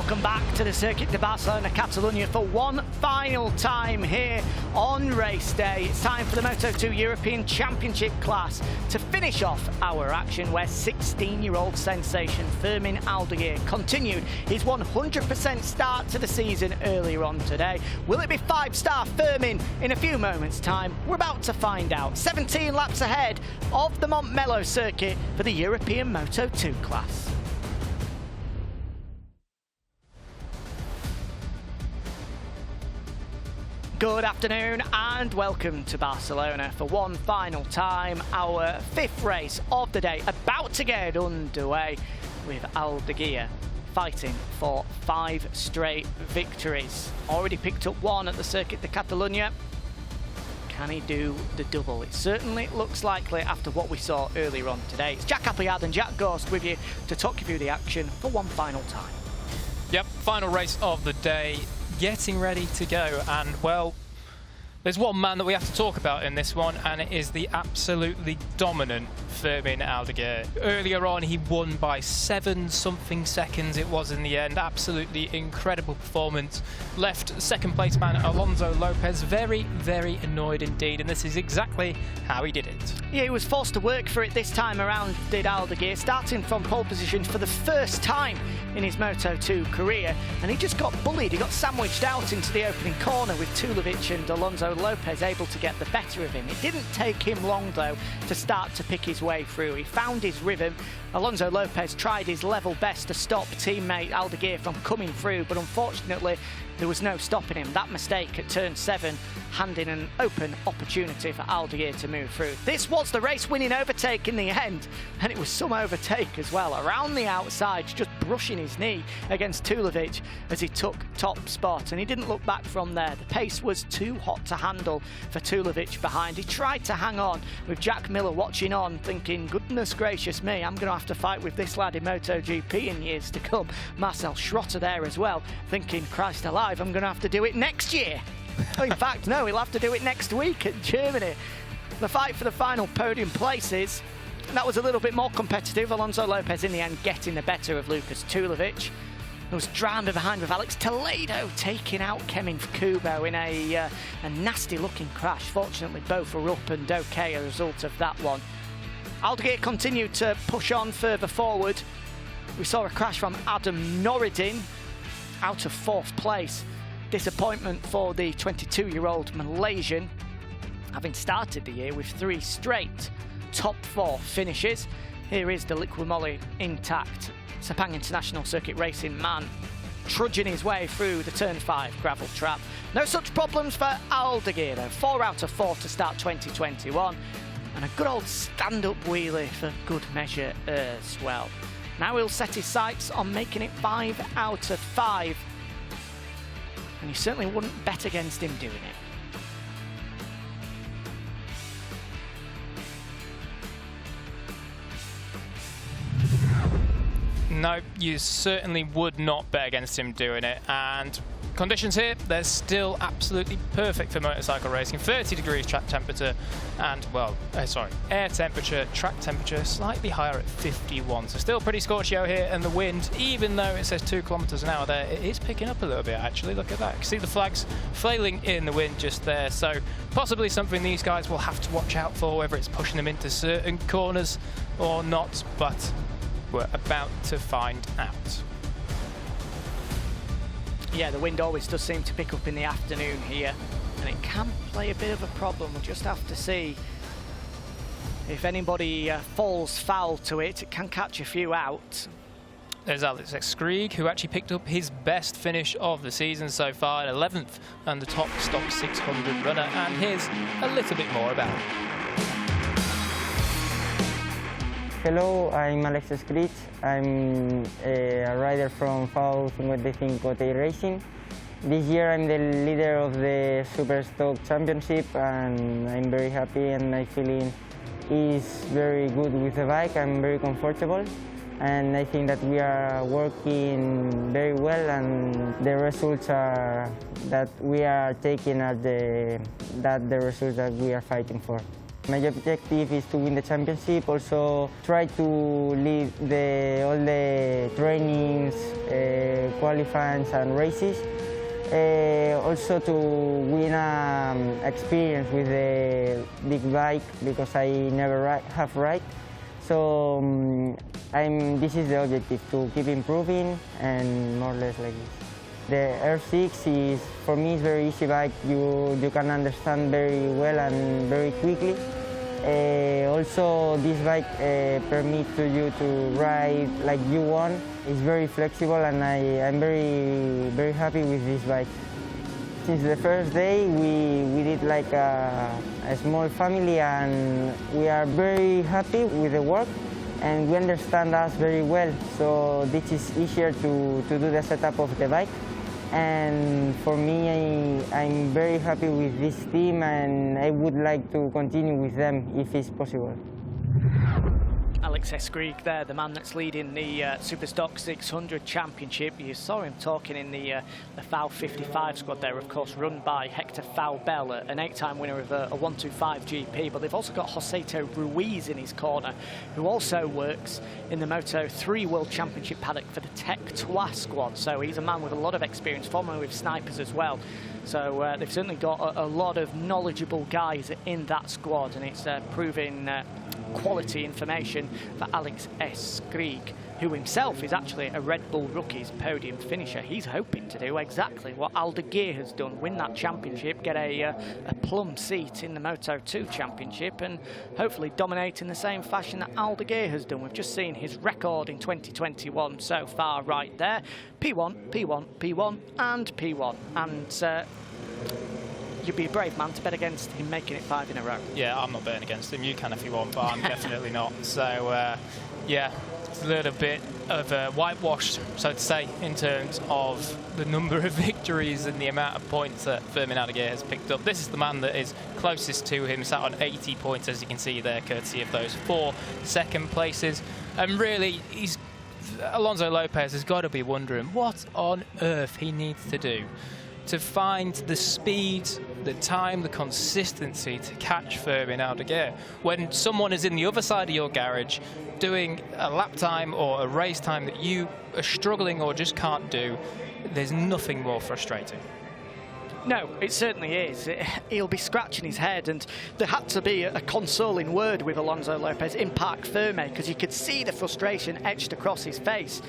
Welcome back to the Circuit de Barcelona, Catalunya for one final time here on race day. It's time for the Moto2 European Championship class to finish off our action, where 16-year-old sensation Fermin Aldeguer continued his 100% start to the season earlier on today. Will it be 5-star Fermin in a few moments' time? We're about to find out. 17 laps ahead of the Montmello circuit for the European Moto2 class. Good afternoon and welcome to Barcelona for one final time. Our 5th race of the day about to get underway, with Aldeguer fighting for 5 straight victories. Already picked up one at the Circuit de Catalunya. Can he do the double? It certainly looks likely after what we saw earlier on today. It's Jack Appleyard and Jack Ghost with you to talk you through the action for one final time. Yep, final race of the day. Getting ready to go, and well, there's one man that we have to talk about in this one, and it is the absolutely dominant Fermin Aldeguer. Earlier on, he won by 7-something seconds it was in the end. Absolutely incredible performance. Left second place man Alonso Lopez very, very annoyed indeed, and this is exactly how he did it. Yeah, he was forced to work for it this time around, did Aldeguer, starting from pole position for the first time in his Moto2 career, and he just got bullied. He got sandwiched out into the opening corner with Tulevic and Alonso Lopez able to get the better of him. It didn't take him long though to start to pick his way through. He found his rhythm. Alonso Lopez tried his level best to stop teammate Aldeguer from coming through, but unfortunately there was no stopping him. That mistake at turn 7 handing an open opportunity for Aldeguer to move through. This was the race-winning overtake in the end, and it was some overtake as well. Around the outside, just brushing his knee against Tulevic as he took top spot, and he didn't look back from there. The pace was too hot to handle for Tulevic behind. He tried to hang on with Jack Miller watching on, thinking, goodness gracious me, I'm going to have to fight with this lad in MotoGP in years to come. Marcel Schrotter there as well, thinking, Christ alive, I'm going to have to do it next year. In fact, no, he'll have to do it next week at Germany. The fight for the final podium places, that was a little bit more competitive. Alonso Lopez in the end getting the better of Lucas Tulevic. It was drowned behind with Alex Toledo taking out Kemin Kubo in a nasty looking crash. Fortunately both were up and okay as a result of that one. Aldeguer continued to push on further forward. We saw a crash from Adam Norridan out of 4th place. Disappointment for the 22-year-old Malaysian, having started the year with 3 straight top 4 finishes. Here is the Liqui Moly intact Sepang International Circuit Racing man trudging his way through the turn 5 gravel trap. No such problems for Aldeguer though. 4 out of 4 to start 2021, and a good old stand-up wheelie for good measure as well. Now he'll set his sights on making it 5 out of 5. And you certainly wouldn't bet against him doing it. No, you certainly would not bet against him doing it. And conditions here, they're still absolutely perfect for motorcycle racing. 30 degrees track temperature and, well, air temperature, track temperature slightly higher at 51. So still pretty scorchio here, and the wind, even though it says 2 kilometers an hour there, it is picking up a little bit actually. Look at that. You can see the flags flailing in the wind just there. So possibly something these guys will have to watch out for, whether it's pushing them into certain corners or not, but we're about to find out. Yeah, the wind always does seem to pick up in the afternoon here, and it can play a bit of a problem. We'll just have to see if anybody falls foul to it. It can catch a few out. There's Alex Krieg, who actually picked up his best finish of the season so far, at 11th and the top stock 600 runner, and here's a little bit more about it. Hello, I'm Alex Krieg. I'm a rider from FAU 55 Racing. This year I'm the leader of the Super Stock Championship, and I'm very happy, and my feeling is very good with the bike. I'm very comfortable, and I think that we are working very well, and the results are that we are taking are the results that we are fighting for. My objective is to win the championship, also try to lead all the trainings qualifyings and races. Also to win experience with the big bike, because I never have ride. So this is the objective, to keep improving and more or less like this. The R6 is, for me, is very easy bike. You can understand very well and very quickly. Also, this bike permits you to ride like you want. It's very flexible, and I'm very happy with this bike. Since the first day, we did like a small family, and we are very happy with the work, and we understand us very well. So this is easier to do the setup of the bike. And for me, I'm very happy with this team, and I would like to continue with them if it's possible. Alex Krieg there, the man that's leading the Superstock 600 Championship. You saw him talking in the FAU 55 squad there, of course, run by Hector Faubel, an 8-time winner of a 125 GP. But they've also got Jose Antonio Rueda in his corner, who also works in the Moto3 World Championship paddock for the Tech 3 squad. So he's a man with a lot of experience, formerly with Snipers as well. So they've certainly got a lot of knowledgeable guys in that squad, and it's proving quality information for Alex Krieg, who himself is actually a Red Bull Rookies podium finisher. He's hoping to do exactly what Aldeguer has done, win that championship, get a plum seat in the Moto2 Championship, and hopefully dominate in the same fashion that Aldeguer has done. We've just seen his record in 2021 so far right there. P1, P1, P1 and P1. And you'd be a brave man to bet against him making it 5 in a row. Yeah, I'm not betting against him. You can if you want, but I'm definitely not. So, yeah, it's a little bit of a whitewash, so to say, in terms of the number of victories and the amount of points that Fermin Aldeguer has picked up. This is the man that is closest to him, sat on 80 points, as you can see there, courtesy of those 4 second places. And really, Alonso Lopez has got to be wondering what on earth he needs to do to find the speed, the time, the consistency to catch Fermin Aldeguer. When someone is in the other side of your garage doing a lap time or a race time that you are struggling or just can't do, there's nothing more frustrating. No, it certainly is. He'll be scratching his head, and there had to be a consoling word with Alonso Lopez in Parc Fermé, because you could see the frustration etched across his face.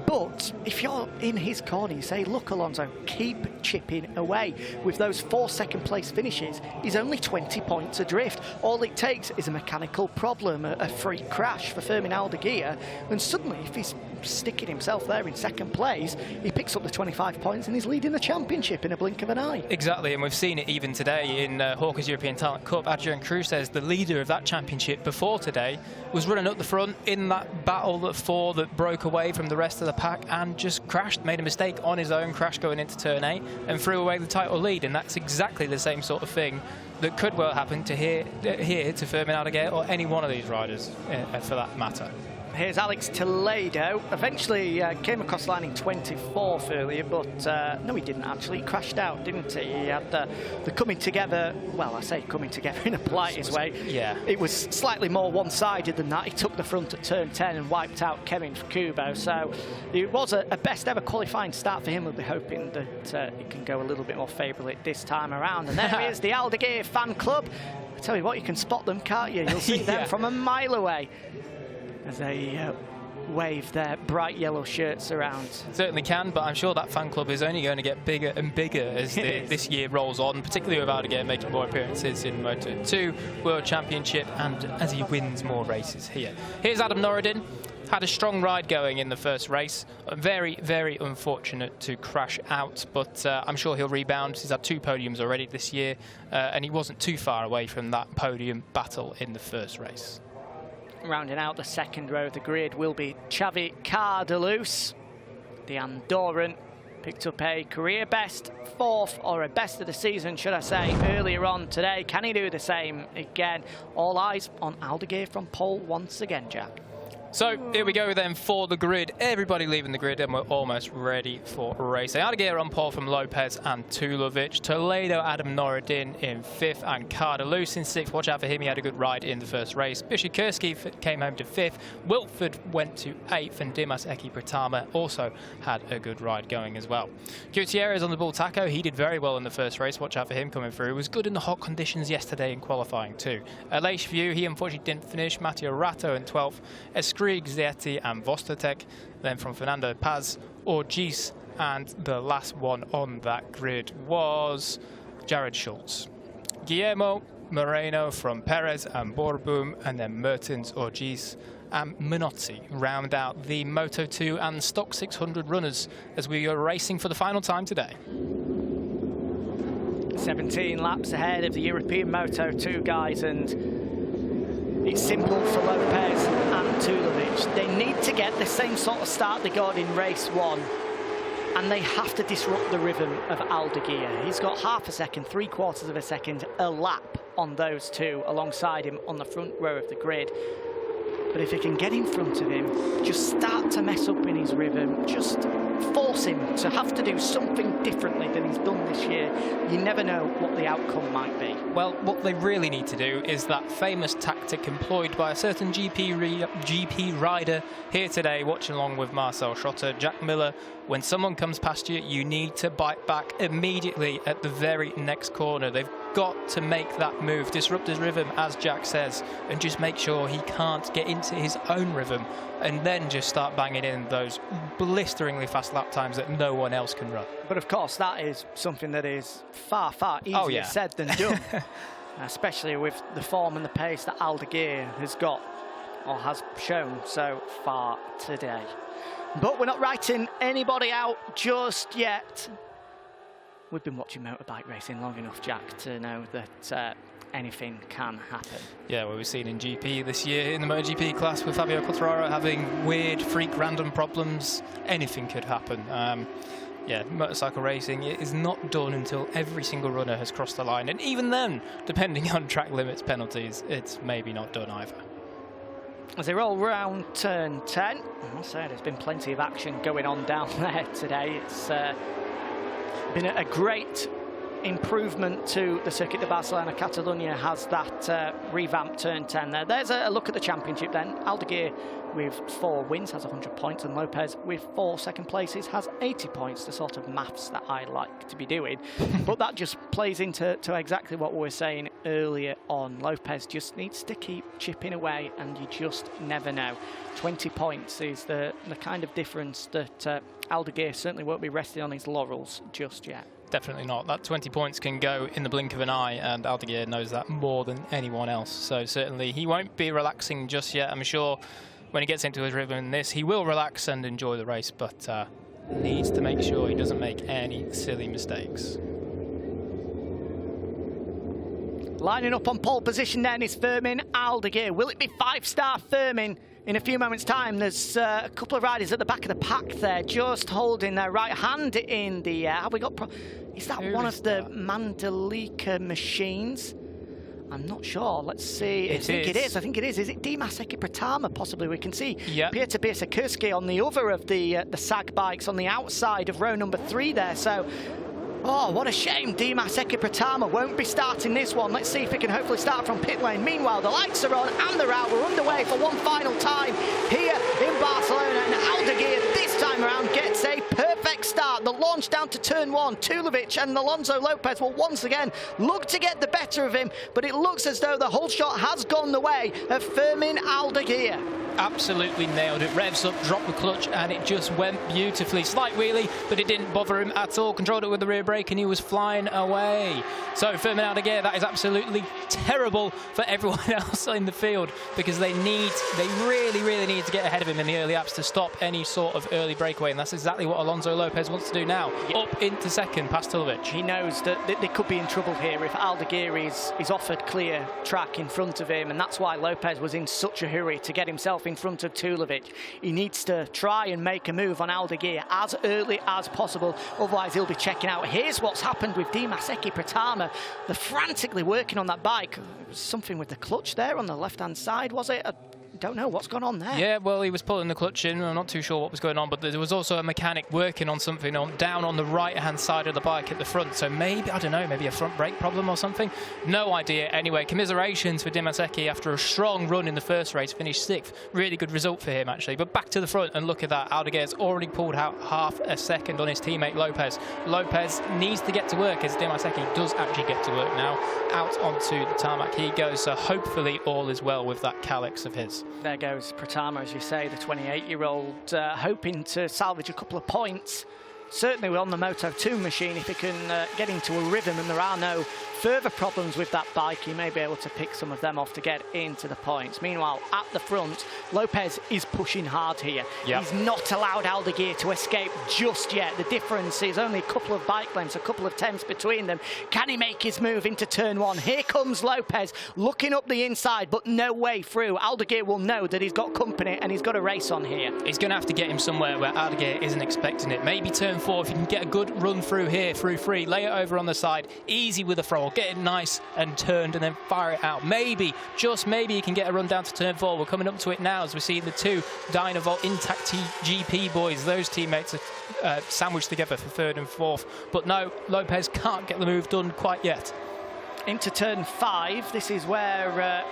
But if you're in his corner, you say, look, Alonso, keep chipping away. With those 4 second place finishes, he's only 20 points adrift. All it takes is a mechanical problem, a free crash for Fermin Aldeguer, and suddenly, if he's sticking himself there in second place, he picks up the 25 points and he's leading the championship in a blink of an eye. Exactly, and we've seen it even today in Hawker's European Talent Cup. Adrian Cruzes, the leader of that championship before today, was running up the front in that battle at 4 that broke away from the rest of the pack and just crashed, made a mistake on his own, crash going into turn 8 and threw away the title lead. And that's exactly the same sort of thing that could well happen to here to Fermin Aldeguer or any one of these riders for that matter. Here's Alex Toledo. Eventually came across line in 24th earlier, but no, he didn't actually. He crashed out, didn't he? He had the coming together, well, I say coming together in the politest way. Yeah. It was slightly more one-sided than that. He took the front at turn 10 and wiped out Kevin Kubo. So it was a best ever qualifying start for him. We'll be hoping that it can go a little bit more favourably this time around. And there is the Aldeguer fan club. I tell you what, you can spot them, can't you? You'll see them from a mile away as they wave their bright yellow shirts around. Certainly can, but I'm sure that fan club is only going to get bigger and bigger as this year rolls on, particularly with Aldeguer making more appearances in Moto2 World Championship and as he wins more races here. Here's Adam Norridan. Had a strong ride going in the first race. Very, very unfortunate to crash out, but I'm sure he'll rebound. He's had 2 podiums already this year, and he wasn't too far away from that podium battle in the first race. Rounding out the second row of the grid will be Xabi Zurutuza. The Andorran picked up a career best, 4th, or a best of the season, should I say, earlier on today. Can he do the same again? All eyes on Aldeguer from pole once again, Jack. So here we go then for the grid. Everybody leaving the grid and we're almost ready for racing. Aldeguer on pole from Lopez and Tulovic. Toledo, Adam Norridan in 5th and Cardelus in 6th. Watch out for him, he had a good ride in the first race. Bishikirski came home to 5th. Wilford went to 8th and Dimas Eki Pratama also had a good ride going as well. Gutierrez on the Bull Taco, he did very well in the first race. Watch out for him coming through. He was good in the hot conditions yesterday in qualifying too. Leish View, he unfortunately didn't finish. Matteo Rato in 12th. Krieg, Ciatti and Vostotec. Then from Fernando Paz, Orgis, and the last one on that grid was Jared Schultz. Guillermo Moreno from Perez and Borbum, and then Mertens, Orgis and Minozzi round out the Moto2 and Stock 600 runners as we are racing for the final time today. 17 laps ahead of the European Moto2 guys, and it's simple for Lopez and Tulovic. They need to get the same sort of start they got in race 1, and they have to disrupt the rhythm of Aldeguer. He's got half a second, 3/4 of a second, a lap on those two alongside him on the front row of the grid. But if he can get in front of him, just start to mess up in his rhythm, just force him to have to do something differently than he's done this year, you never know what the outcome might be. Well, what they really need to do is that famous tactic employed by a certain GP rider here today, watching along with Marcel Schotter, Jack Miller. When someone comes past you, you need to bite back immediately at the very next corner. They've got to make that move, disrupt his rhythm, as Jack says, and just make sure he can't get into his own rhythm, and then just start banging in those blisteringly fast lap times that no one else can run. But of course, that is something that is far, far easier said than done, especially with the form and the pace that Aldeguer has got, or has shown so far today. But we're not writing anybody out just yet. We've been watching motorbike racing long enough, Jack, to know that anything can happen. Yeah, well, we've seen in GP this year, in the MotoGP class, with Fabio Quartararo having weird, freak, random problems. Anything could happen. Yeah, motorcycle racing is not done until every single runner has crossed the line. And even then, depending on track limits penalties, it's maybe not done either. As they roll round turn 10, I'll say there's been plenty of action going on down there today. It's been a great improvement to the Circuit de Barcelona. Catalunya has that revamped turn 10 there. There's a look at the championship then. Aldeguer with 4 wins has 100 points, and Lopez with 4 second places has 80 points, the sort of maths that I like to be doing. But that just plays into exactly what we were saying earlier on. Lopez just needs to keep chipping away, and you just never know. 20 points is the kind of difference that Aldeguer certainly won't be resting on his laurels just yet. Definitely not. That 20 points can go in the blink of an eye, and Aldeguer knows that more than anyone else. So certainly he won't be relaxing just yet. I'm sure when he gets into his rhythm in this, he will relax and enjoy the race, but needs to make sure he doesn't make any silly mistakes. Lining up on pole position then is Fermin Aldeguer. Will it be 5-star Fermin? In a few moments' time, there's a couple of riders at the back of the pack there, just holding their right hand in the air. Have we got? Is that one of the Mandalika machines? I'm not sure. Let's see. I think it is. Is it Dimas Eki Pratama? Possibly. We can see Peter Biesikirski on the other of the SAG bikes on the outside of row number 3 there. So. Oh, what a shame. Dimas Eki Pratama won't be starting this one. Let's see if he can hopefully start from pit lane. Meanwhile, the lights are on and they're out. We're underway for one final time here in Barcelona. And Aldeguer this time around gets a perfect start. The launch down to turn 1. Tulovic and Alonso Lopez will once again look to get the better of him. But it looks as though the whole shot has gone the way of Fermin Aldeguer. Absolutely nailed it. Revs up, dropped the clutch, and it just went beautifully. Slight wheelie, but it didn't bother him at all. Controlled it with the rear brake, and he was flying away. So Fermin Aldeguer, that is absolutely terrible for everyone else in the field, because they really, really need to get ahead of him in the early laps to stop any sort of early breakaway, and that's exactly what Alonso Lopez wants to do now. Up into second, past Tulovic. He knows that they could be in trouble here if Aldeguer is offered clear track in front of him, and that's why Lopez was in such a hurry to get himself in front of Tulovic. He needs to try and make a move on Aldeguer as early as possible, otherwise he'll be checking out. Here's what's happened with Dimas Eki Pratama. They're frantically working on that bike. It was something with the clutch there on the left-hand side, was it? don't know what's gone on there. Yeah, well, he was pulling the clutch in. I'm not too sure what was going on, but there was also a mechanic working on something down on the right-hand side of the bike at the front. So maybe, I don't know, maybe a front brake problem or something. No idea. Anyway, commiserations for Dimaseki after a strong run in the first race, finished 6th. Really good result for him, actually. But back to the front, and look at that. Aldeguer's already pulled out half a second on his teammate Lopez. Lopez needs to get to work, as Dimaseki does actually get to work now. Out onto the tarmac he goes, so hopefully all is well with that Calyx of his. There goes Pratama, as you say, the 28-year-old, hoping to salvage a couple of points. Certainly on the Moto2 machine, if he can get into a rhythm and there are no further problems with that bike, he may be able to pick some of them off to get into the points. Meanwhile, at the front, Lopez is pushing hard here. Yep. He's not allowed Aldeguer to escape just yet. The difference is only a couple of bike lengths, a couple of tenths between them. Can he make his move into turn 1? Here comes Lopez, looking up the inside, but no way through. Aldeguer will know that he's got company and he's got a race on here. He's going to have to get him somewhere where Aldeguer isn't expecting it. Maybe turn 4, if you can get a good run through here, through 3, lay it over on the side, easy with the throttle, get it nice and turned and then fire it out. Maybe, just maybe, you can get a run down to turn 4. We're coming up to it now as we see the 2 Dynavolt Intact GP boys. Those teammates are sandwiched together for 3rd and 4th. But no, Lopez can't get the move done quite yet. Into turn 5, this is where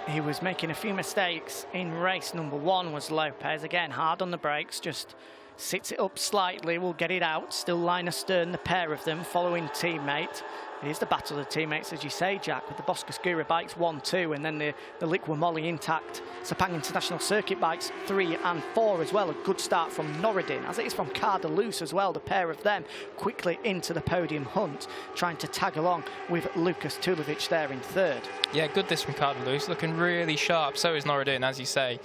he was making a few mistakes in race number 1, was Lopez. Again, hard on the brakes, just sits it up slightly, will get it out. Still line astern, the pair of them, following teammate. It is the battle of the teammates, as you say, Jack, with the Boscoscuro bikes 1, 2, and then the Liqui Moly Intact Sepang International Circuit bikes 3 and 4 as well. A good start from Norridan, as it is from Cardelus as well. The pair of them quickly into the podium hunt, trying to tag along with Lukas Tulovic there in 3rd. Yeah, good this from Cardelus, looking really sharp. So is Norridan, as you say.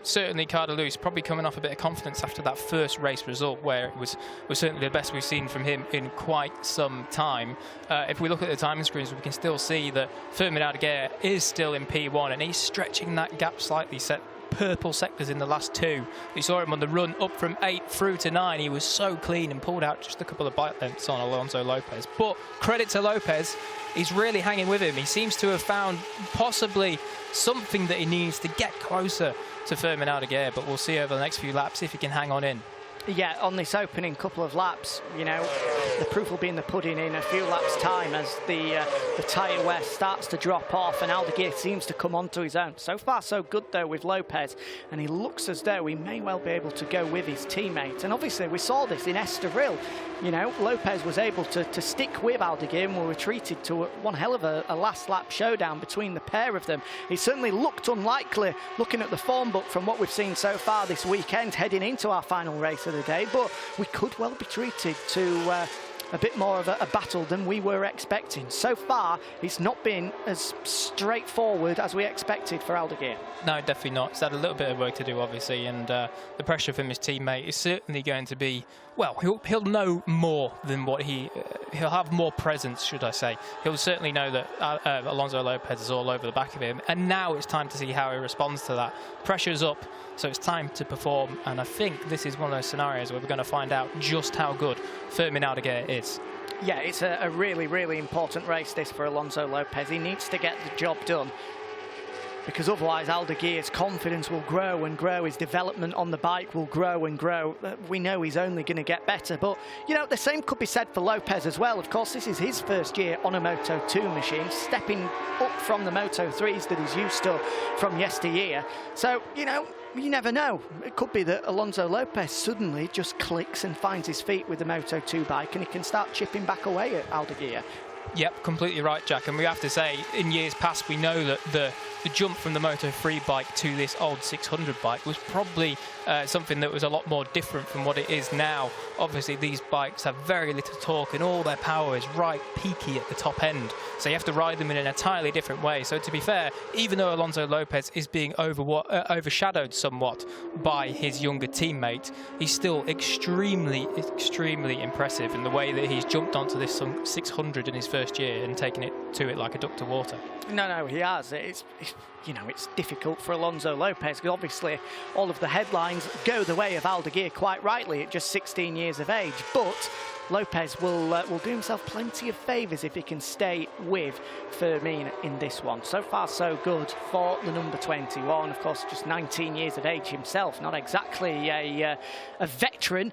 Certainly Cardelus probably coming off a bit of confidence after that first race result, where it was certainly the best we've seen from him in quite some time. If we look at the timing screens, we can still see that Fermin Aldeguer is still in P1 and he's stretching that gap slightly, set purple sectors in the last 2. We saw him on the run up from 8 through to 9. He was so clean and pulled out just a couple of bike lengths on Alonso Lopez. But credit to Lopez, he's really hanging with him. He seems to have found possibly something that he needs to get closer to Fermin Aldeguer, but we'll see over the next few laps if he can hang on in. Yeah, on this opening couple of laps, you know, the proof will be in the pudding in a few laps' time as the tyre wear starts to drop off and Aldeguer seems to come onto his own. So far, so good, though, with Lopez, and he looks as though he may well be able to go with his teammate. And obviously, we saw this in Estoril. You know, Lopez was able to stick with Aldeguer and were treated to one hell of a last lap showdown between the pair of them. It certainly looked unlikely, looking at the form book from what we've seen so far this weekend, heading into our final race of the day, but we could well be treated to a bit more of a battle than we were expecting. So far, it's not been as straightforward as we expected for Aldeguer. No, definitely not. He's had a little bit of work to do, obviously, and the pressure from his teammate is certainly going to be, well, he'll know more than what he'll have more presence, should I say. He'll certainly know that Alonso Lopez is all over the back of him, and now it's time to see how he responds to that. Pressure's up, so it's time to perform, and I think this is one of those scenarios where we're going to find out just how good Fermin Aldeguer is. Yeah, it's a really, really important race, this, for Alonso Lopez. He needs to get the job done, because otherwise Aldeguer's confidence will grow and grow, his development on the bike will grow and grow. We know he's only going to get better, but, you know, the same could be said for Lopez as well. Of course, this is his first year on a Moto2 machine, stepping up from the Moto3s that he's used to from yesteryear. So, you know, you never know. It could be that Alonso Lopez suddenly just clicks and finds his feet with the Moto2 bike and he can start chipping back away at Aldeguer. Yep, completely right, Jack. And we have to say, in years past, we know that the jump from the Moto3 bike to this old 600 bike was probably something that was a lot more different from what it is now. Obviously, these bikes have very little torque and all their power is right peaky at the top end. So you have to ride them in an entirely different way. So to be fair, even though Alonso Lopez is being overshadowed somewhat by his younger teammate, he's still extremely, extremely impressive in the way that he's jumped onto this 600 in his first year and taken it to it like a duck to water. No, he has. It's you know, it's difficult for Alonso Lopez, because obviously all of the headlines go the way of Aldeguer, quite rightly, at just 16 years of age. But Lopez will do himself plenty of favours if he can stay with Fermin in this one. So far, so good for the number 21. Of course, just 19 years of age himself, not exactly a veteran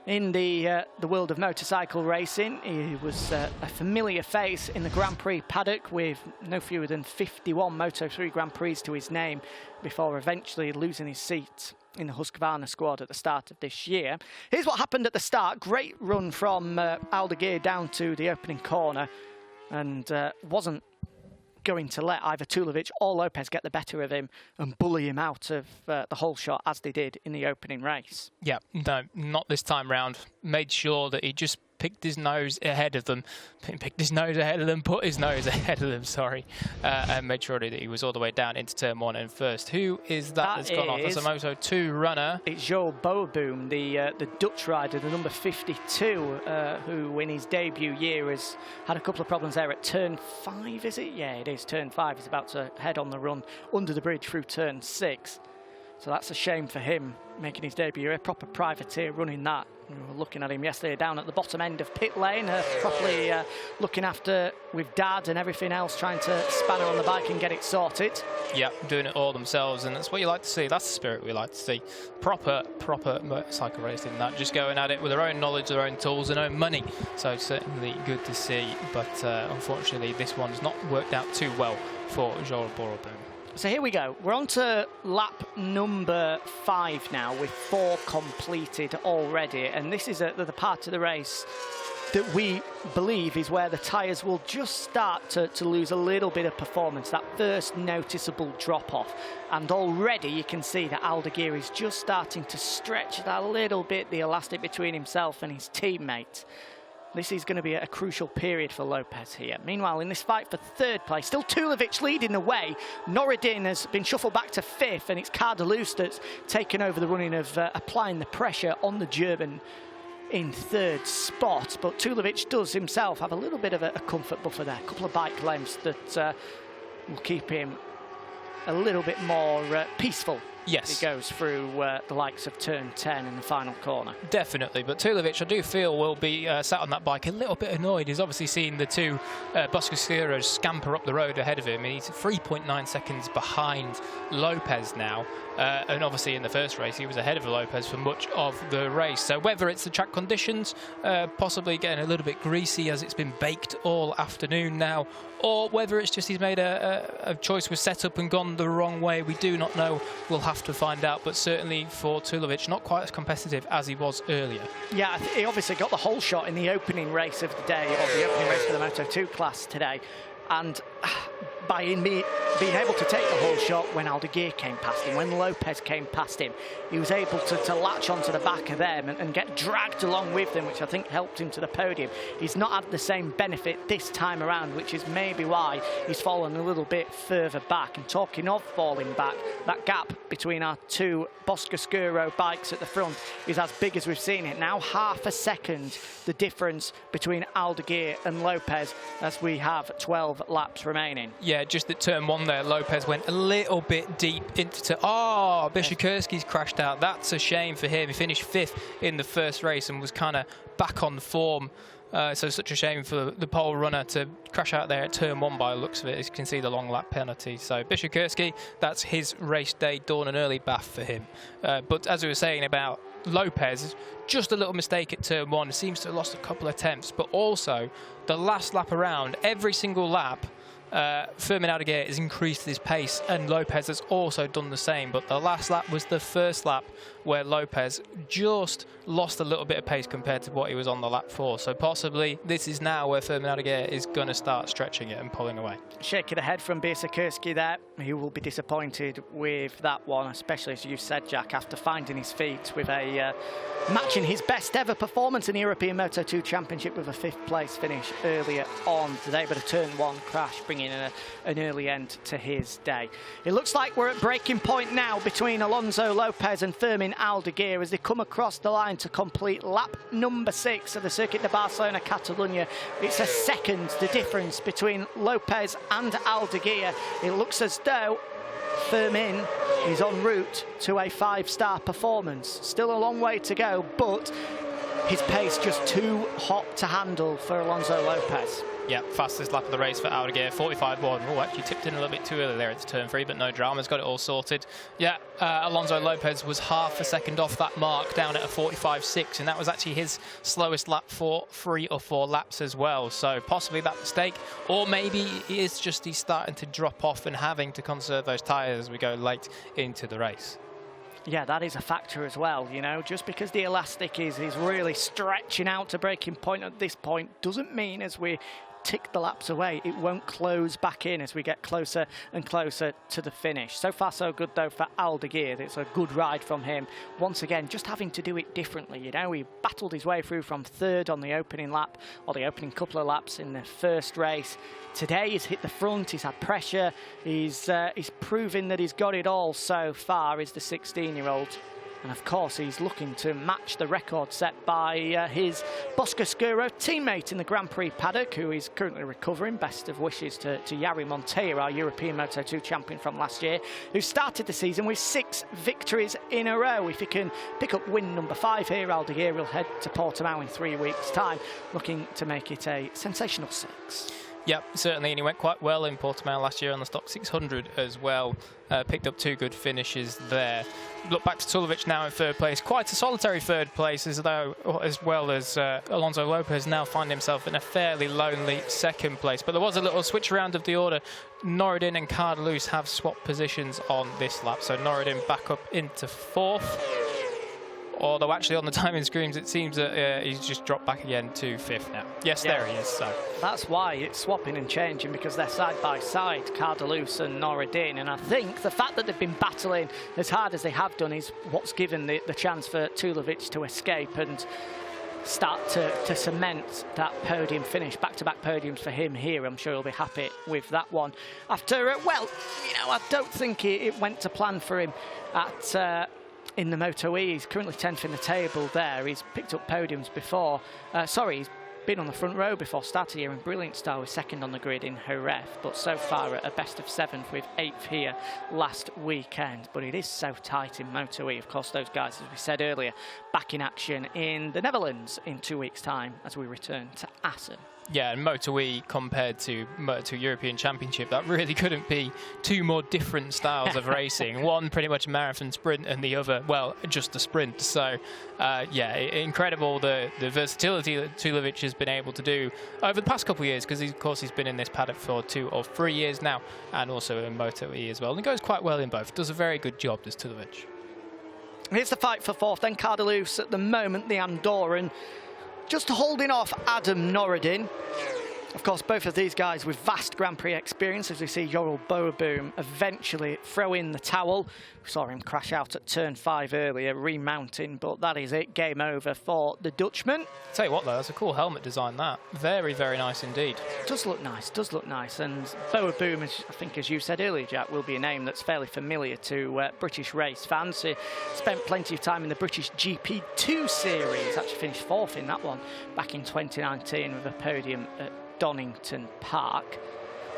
in the world of motorcycle racing. He was a familiar face in the Grand Prix paddock, with no fewer than 51 Moto3 Grand Prix to his name, before eventually losing his seat in the Husqvarna squad at the start of this year. Here's what happened at the start. Great run from Aldeguer down to the opening corner, and wasn't going to let either Tulovic or Lopez get the better of him and bully him out of the whole shot, as they did in the opening race. Yeah, no, not this time round. Made sure that he just picked his nose ahead of them, put his nose ahead of them, sorry, and made sure that he was all the way down into turn 1 and first. Who is that's gone off? That's a Moto2 runner. It's Jo Boeboom, the Dutch rider, the number 52, who in his debut year has had a couple of problems there at turn 5, is it? Yeah, it is turn 5. He's about to head on the run under the bridge through turn 6. So that's a shame for him, making his debut, a proper privateer running that. We were looking at him yesterday down at the bottom end of pit lane, properly looking after with Dad and everything else, trying to span her on the bike and get it sorted. Yeah, doing it all themselves, and that's what you like to see. That's the spirit we like to see. Proper motorcycle racing, that just going at it with their own knowledge, their own tools, their own money. So certainly good to see, but unfortunately this one's not worked out too well for Jo Boeboom. So here we go. We're on to lap number 5 now, with 4 completed already. And this is the part of the race that we believe is where the tyres will just start to lose a little bit of performance, that first noticeable drop-off. And already you can see that Aldeguer is just starting to stretch a little bit the elastic between himself and his teammate. This is going to be a crucial period for Lopez here. Meanwhile, in this fight for 3rd place, still Tulovic leading the way. Norridan has been shuffled back to 5th, and it's Cardelus that's taken over the running of applying the pressure on the German in 3rd spot. But Tulovic does himself have a little bit of a comfort buffer there. A couple of bike lengths that will keep him a little bit more peaceful. Yes. He goes through the likes of turn 10 in the final corner. Definitely, but Tulovic, I do feel, will be sat on that bike a little bit annoyed. He's obviously seen the two Boscoscuros scamper up the road ahead of him, and he's 3.9 seconds behind Lopez now. And obviously in the first race, he was ahead of Lopez for much of the race. So whether it's the track conditions, possibly getting a little bit greasy as it's been baked all afternoon now, or whether it's just he's made a choice with setup and gone the wrong way, we do not know. We'll have to find out, but certainly for Tulovic, not quite as competitive as he was earlier. Yeah, he obviously got the whole shot in the opening race of the day, or the opening race for the Moto2 class today, and by being able to take the whole shot when Aldeguer came past him, when Lopez came past him, he was able to latch onto the back of them and get dragged along with them, which I think helped him to the podium. He's not had the same benefit this time around, which is maybe why he's fallen a little bit further back. And talking of falling back, that gap between our two Boscoscuro bikes at the front is as big as we've seen it now. Half a second, the difference between Aldeguer and Lopez, as we have 12 laps remaining. Yeah, just at turn 1 there, Lopez went a little bit deep into... Oh, Byszykurski's crashed out. That's a shame for him. He finished 5th in the first race and was kind of back on form. So such a shame for the pole runner to crash out there at turn 1 by the looks of it. As you can see, the long lap penalty. So Byszykurski, that's his race day dawn, an early bath for him. But as we were saying about Lopez, just a little mistake at turn 1. Seems to have lost a couple of attempts, but also the last lap around, every single lap, Fermin Aldeguer has increased his pace, and Lopez has also done the same. But the last lap was the first lap where Lopez just lost a little bit of pace compared to what he was on the lap 4. So possibly this is now where Fermin Aldeguer is going to start stretching it and pulling away. Shake it ahead from Byszykurski there. He will be disappointed with that one, especially as you said, Jack, after finding his feet with a matching his best ever performance in the European Moto2 Championship with a 5th place finish earlier on today. But a turn 1 crash brings bringing an early end to his day. It looks like we're at breaking point now between Alonso Lopez and Fermin Aldeguer as they come across the line to complete lap number 6 of the Circuit de Barcelona Catalunya. It's a second, the difference between Lopez and Aldeguer. It looks as though Fermin is en route to a 5-star performance. Still a long way to go, but his pace just too hot to handle for Alonso Lopez. Yeah, fastest lap of the race for Aldeguer, 45.1. Oh, actually tipped in a little bit too early there at the turn 3, but no dramas, got it all sorted. Yeah, Alonso Lopez was half a second off that mark, down at a 45.6, and that was actually his slowest lap for 3 or 4 laps as well. So possibly that mistake, or maybe it is just he's starting to drop off and having to conserve those tyres as we go late into the race. Yeah, that is a factor as well, you know, just because the elastic is really stretching out to breaking point at this point doesn't mean as we tick the laps away, it won't close back in as we get closer and closer to the finish. So far so good though for Aldeguer. It's a good ride from him. Once again, just having to do it differently, you know, he battled his way through from 3rd on the opening lap, or the opening couple of laps in the first race. Today he's hit the front, he's had pressure, he's proving that he's got it all so far, is the 16-year-old. And of course, he's looking to match the record set by his Boscoscuro teammate in the Grand Prix paddock, who is currently recovering. Best of wishes to Jari Monteiro, our European Moto2 champion from last year, who started the season with 6 victories in a row. If he can pick up win number 5 here, Aldeguer will head to Portimao in 3 weeks' time, looking to make it a sensational 6. Yep, certainly, and he went quite well in Portimao last year on the Stock 600 as well. Picked up 2 good finishes there. Look back to Tulovic now in 3rd place. Quite a solitary 3rd place, as well as Alonso Lopez now find himself in a fairly lonely 2nd place. But there was a little switch around of the order. Norridan and Cardoso have swapped positions on this lap. So Norridan back up into 4th. Although actually on the timing screens it seems that he's just dropped back again to 5th now. Yes, yeah. There he is. So that's why it's swapping and changing, because they're side by side, Cardoso and Norridan. And I think the fact that they've been battling as hard as they have done is what's given the chance for Tulovic to escape and start to cement that podium finish. Back-to-back podiums for him here. I'm sure he'll be happy with that one. After, well, you know, I don't think it went to plan for him at... in the Moto E. He's currently 10th in the table there. He's picked up podiums before. He's been on the front row before, started here in brilliant style with 2nd on the grid in Jerez, but so far at a best of 7th with 8th here last weekend. But it is so tight in Moto E. Of course, those guys, as we said earlier, back in action in the Netherlands in 2 weeks' time as we return to Assen. Yeah, and Moto2 compared to Moto2 European Championship, that really couldn't be 2 more different styles of racing. One pretty much a marathon sprint and the other, well, just a sprint. So, yeah, incredible the versatility that Tulovic has been able to do over the past couple of years, because of course he's been in this paddock for 2 or 3 years now, and also in Moto2 as well. And he goes quite well in both. Does a very good job, does Tulovic. Here's the fight for 4th, then Cardoso at the moment, the Andorran, just holding off Adam Norridan. Of course, both of these guys with vast Grand Prix experience, as we see Jorrel Boerboom eventually throw in the towel. We saw him crash out at turn 5 earlier, remounting, but that is it. Game over for the Dutchman. Tell you what, though, that's a cool helmet design, that. Very, very nice indeed. Does look nice, does look nice. And Boerboom, I think, as you said earlier, Jack, will be a name that's fairly familiar to British race fans. He spent plenty of time in the British GP2 series, actually finished 4th in that one back in 2019 with a podium at Donington Park.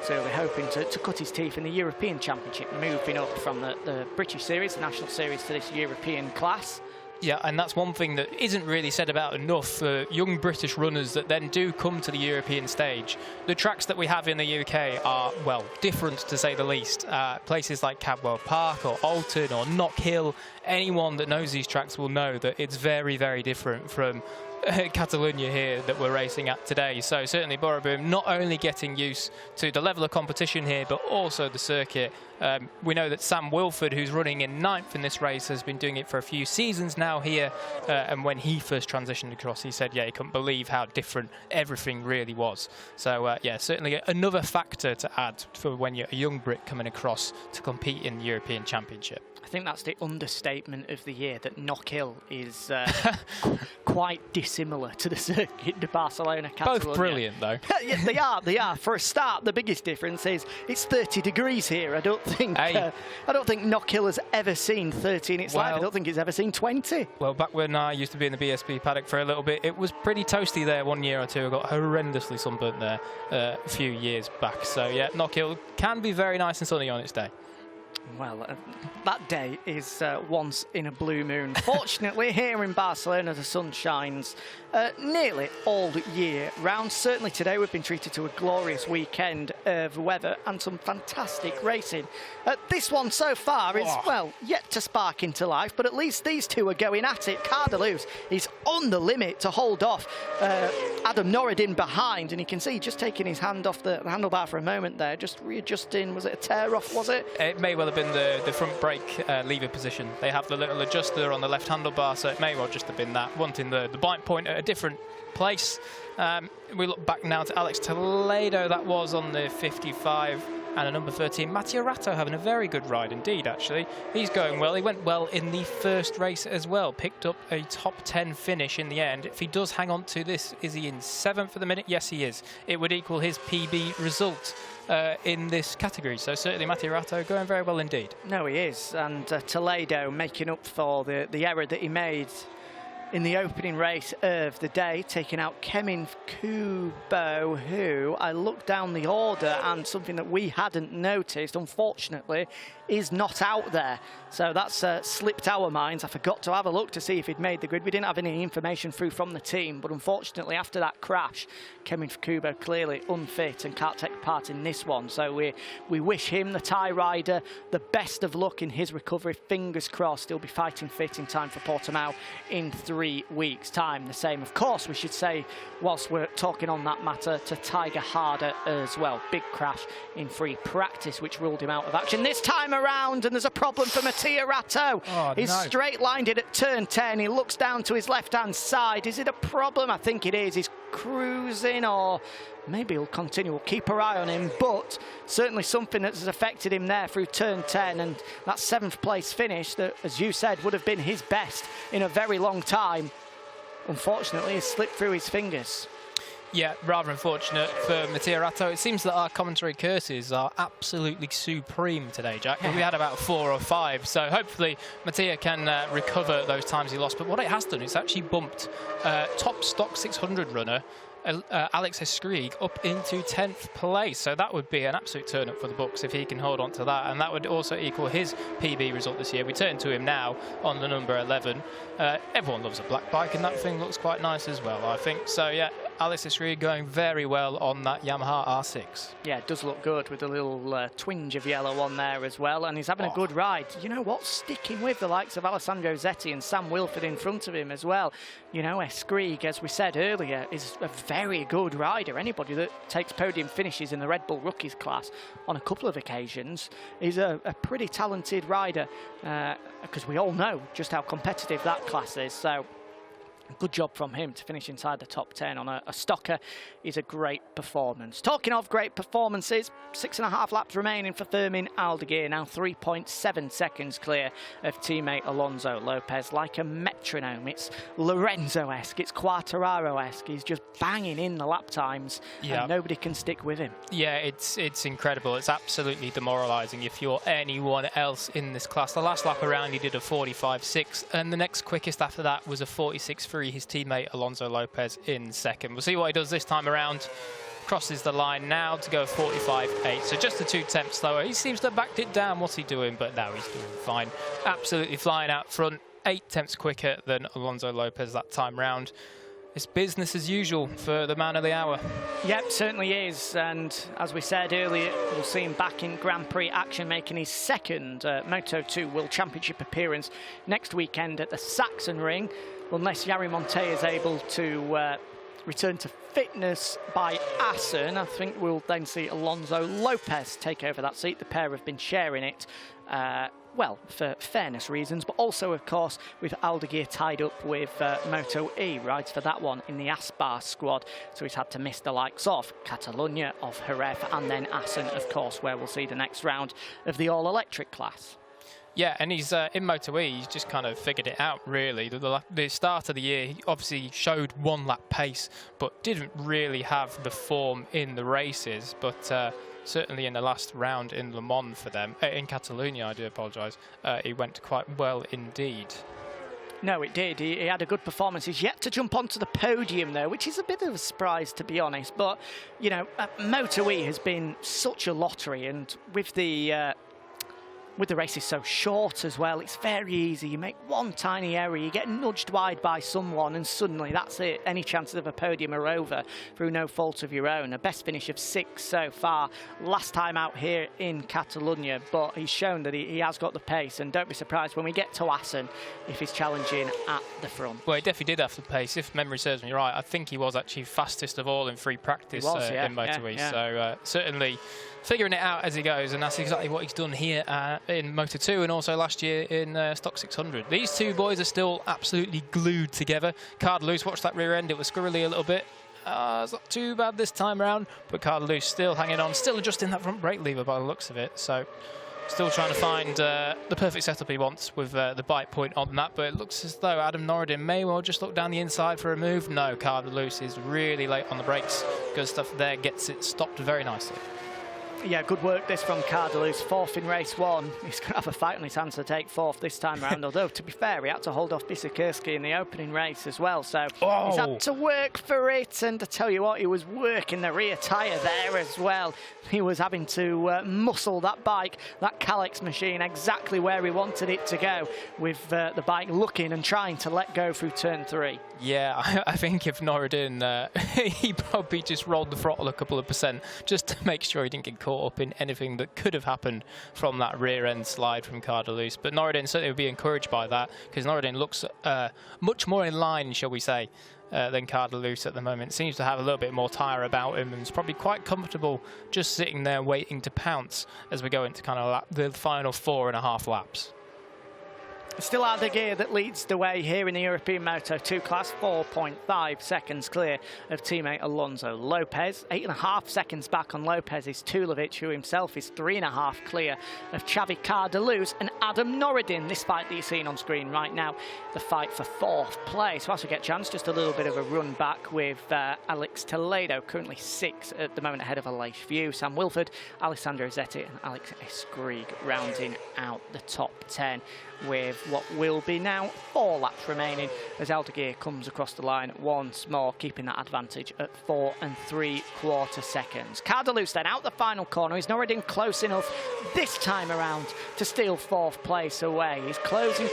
So we're hoping to cut his teeth in the European Championship, moving up from the British series, the national series, to this European class. Yeah, and that's one thing that isn't really said about enough for young British runners that then do come to the European stage. The tracks that we have in the UK are, well, different to say the least. Places like Cadwell Park or Alton or Knockhill, anyone that knows these tracks will know that it's very, very different from Catalunya here that we're racing at today. So certainly Boerboom not only getting used to the level of competition here, but also the circuit. We know that Sam Wilford, who's running in 9th in this race, has been doing it for a few seasons now here. And when he first transitioned across, he said, yeah, he couldn't believe how different everything really was. So yeah, certainly another factor to add for when you're a young Brit coming across to compete in the European Championship. I think that's the understatement of the year, that Knockhill is quite similar to the circuit de Barcelona, Catalunya. Both brilliant, though. Yeah, they are. For a start, the biggest difference is it's 30 degrees here. I don't think Knockhill has ever seen 30 in its life. I don't think it's ever seen 20. Well, back when I used to be in the BSB paddock for a little bit, it was pretty toasty there 1 year or two. I got horrendously sunburnt there a few years back. So, yeah, Knockhill can be very nice and sunny on its day. Well, that day is once in a blue moon. Fortunately, here in Barcelona, the sun shines nearly all year round. Certainly today, we've been treated to a glorious weekend of weather and some fantastic racing. This one so far is, well, yet to spark into life, but at least these two are going at it. Cardelus is on the limit to hold off Adam Norridan behind, and you can see just taking his hand off the handlebar for a moment there, just readjusting. Was it a tear off, was it? It may well have been the front brake lever position. They have the little adjuster on the left handlebar, so it may well just have been that, wanting the bite point at a different place. We look back now to Alex Toledo, that was on the 55, and a number 13, Mattia Ratto, having a very good ride indeed, actually. He's going well. He went well in the first race as well, picked up a top 10 finish in the end. If he does hang on to this, is he in 7th for the minute? Yes, he is. It would equal his PB result in this category. So certainly Mattia Ratto going very well indeed. No, he is. And Toledo making up for the error that he made in the opening race of the day, taking out Fermin Aldeguer, who I looked down the order, and something that we hadn't noticed, unfortunately, is not out there. So that's slipped our minds. I forgot to have a look to see if he'd made the grid. We didn't have any information through from the team, but unfortunately after that crash, Fermin Aldeguer clearly unfit and can't take part in this one. So we wish him, the Thai rider, the best of luck in his recovery. Fingers crossed he'll be fighting fit in time for Portimao in 3 weeks' time. The same, of course, we should say, whilst we're talking on that matter, to Tiger Harder as well. Big crash in free practice, which ruled him out of action this time around, and there's a problem for Mattia Ratto. He's straight-lined it at turn 10. He looks down to his left-hand side. Is it a problem? I think it is. He's cruising, or maybe he'll continue. We'll keep our eye on him, but certainly something that has affected him there through turn 10, and that 7th place finish that, as you said, would have been his best in a very long time, unfortunately has slipped through his fingers. Yeah, rather unfortunate for Mattia Ratto. It seems that our commentary curses are absolutely supreme today, Jack. We had about 4 or 5, so hopefully Mattia can recover those times he lost. But what it has done, it's actually bumped top stock 600 runner Alex Krieg up into 10th place. So that would be an absolute turn up for the books if he can hold on to that, and that would also equal his PB result this year. We turn to him now on the number 11. Everyone loves a black bike, and that thing looks quite nice as well, I think. So yeah, Alex Krieg going very well on that Yamaha R6. Yeah, it does look good with a little twinge of yellow on there as well, and he's having a good ride. You know what? Sticking with the likes of Alessandro Zetti and Sam Wilford in front of him as well. You know, Krieg, as we said earlier, is a very good rider. Anybody that takes podium finishes in the Red Bull Rookies class on a couple of occasions is a pretty talented rider, because we all know just how competitive that class is. So good job from him to finish inside the top 10 on a stocker is a great performance. Talking of great performances, 6.5 laps remaining for Fermin Aldeguer, now 3.7 seconds clear of teammate Alonso Lopez. Like a metronome, it's Lorenzo-esque, it's Quartararo-esque. He's just banging in the lap times, and nobody can stick with him. Yeah, it's incredible. It's absolutely demoralising if you're anyone else in this class. The last lap around he did a 45.6, and the next quickest after that was a 46.3. His teammate Alonso Lopez in second. We'll see what he does this time around. Crosses the line now to go 45.8, so just a 2/10 slower. He seems to have backed it down. What's he doing? But now he's doing fine. Absolutely flying out front. 8/10 quicker than Alonso Lopez that time round. It's business as usual for the man of the hour. Yep, certainly is. And as we said earlier, we'll see him back in Grand Prix action, making his second Moto2 World Championship appearance next weekend at the Saxon Ring, unless Jari Monte is able to return to fitness by Assen. I think we'll then see Alonso Lopez take over that seat. The pair have been sharing it, well, for fairness reasons, but also, of course, with Aldeguer tied up with Moto-E, rides for that one in the Aspar squad. So he's had to miss the likes of Catalunya, of Jerez, and then Assen, of course, where we'll see the next round of the all-electric class. Yeah, and he's in Moto2, he's just kind of figured it out, really. The start of the year, he obviously showed one-lap pace, but didn't really have the form in the races. But certainly in the last round in Le Mans for them, in Catalunya, I do apologise, he went quite well indeed. No, it did. He had a good performance. He's yet to jump onto the podium, though, which is a bit of a surprise, to be honest. But, you know, Moto2 has been such a lottery, and with the races so short as well, it's very easy. You make one tiny error, you get nudged wide by someone, and suddenly that's it. Any chances of a podium are over through no fault of your own. A best finish of 6th so far, last time out here in Catalunya, but he's shown that he has got the pace, and don't be surprised when we get to Assen if he's challenging at the front. Well, he definitely did have the pace. If memory serves me right, I think he was actually fastest of all in free practice in Moto2. Yeah. So certainly figuring it out as he goes, and that's exactly what he's done here in Moto2 and also last year in Stock 600. These two boys are still absolutely glued together. Cardoso, watch that rear end, it was squirrely a little bit. It's not too bad this time around, but Cardoso still hanging on, still adjusting that front brake lever by the looks of it. So still trying to find the perfect setup he wants with the bite point on that, but it looks as though Adam Norridan may well just look down the inside for a move. No, Cardoso is really late on the brakes. Good stuff there, gets it stopped very nicely. Yeah, good work this from Cardoso, 4th in race 1. He's going to have a fight on his hands to take 4th this time round, although to be fair, he had to hold off Boscoscuro in the opening race as well, so he's had to work for it, and I tell you what, he was working the rear tyre there as well. He was having to muscle that bike, that Calyx machine, exactly where he wanted it to go, with the bike looking and trying to let go through turn 3. Yeah, I think if Norridan, he probably just rolled the throttle a couple of percent just to make sure he didn't get caught up in anything that could have happened from that rear end slide from Cardoso. But Norridan certainly would be encouraged by that, because Norridan looks much more in line, shall we say, than Cardoso at the moment. Seems to have a little bit more tyre about him and is probably quite comfortable just sitting there waiting to pounce as we go into kind of the final 4.5 laps. Still Aldeguer that leads the way here in the European Moto2 class, 4.5 seconds clear of teammate Alonso Lopez. 8.5 seconds back on Lopez is Tulovic, who himself is 3.5 clear of Xabi Cardoso and Adam Norridan. This fight that you're seeing on screen right now, the fight for 4th place. So as we get a chance, just a little bit of a run back with Alex Toledo, currently 6th at the moment ahead of Aleix View, Sam Wilford, Alessandro Zetti and Alex Krieg rounding out the top 10, with what will be now 4 laps remaining as Aldeguer comes across the line once more, keeping that advantage at 4 3/4 seconds. Cardoso then out the final corner. He's Norridan close enough this time around to steal 4th place away. He's closing.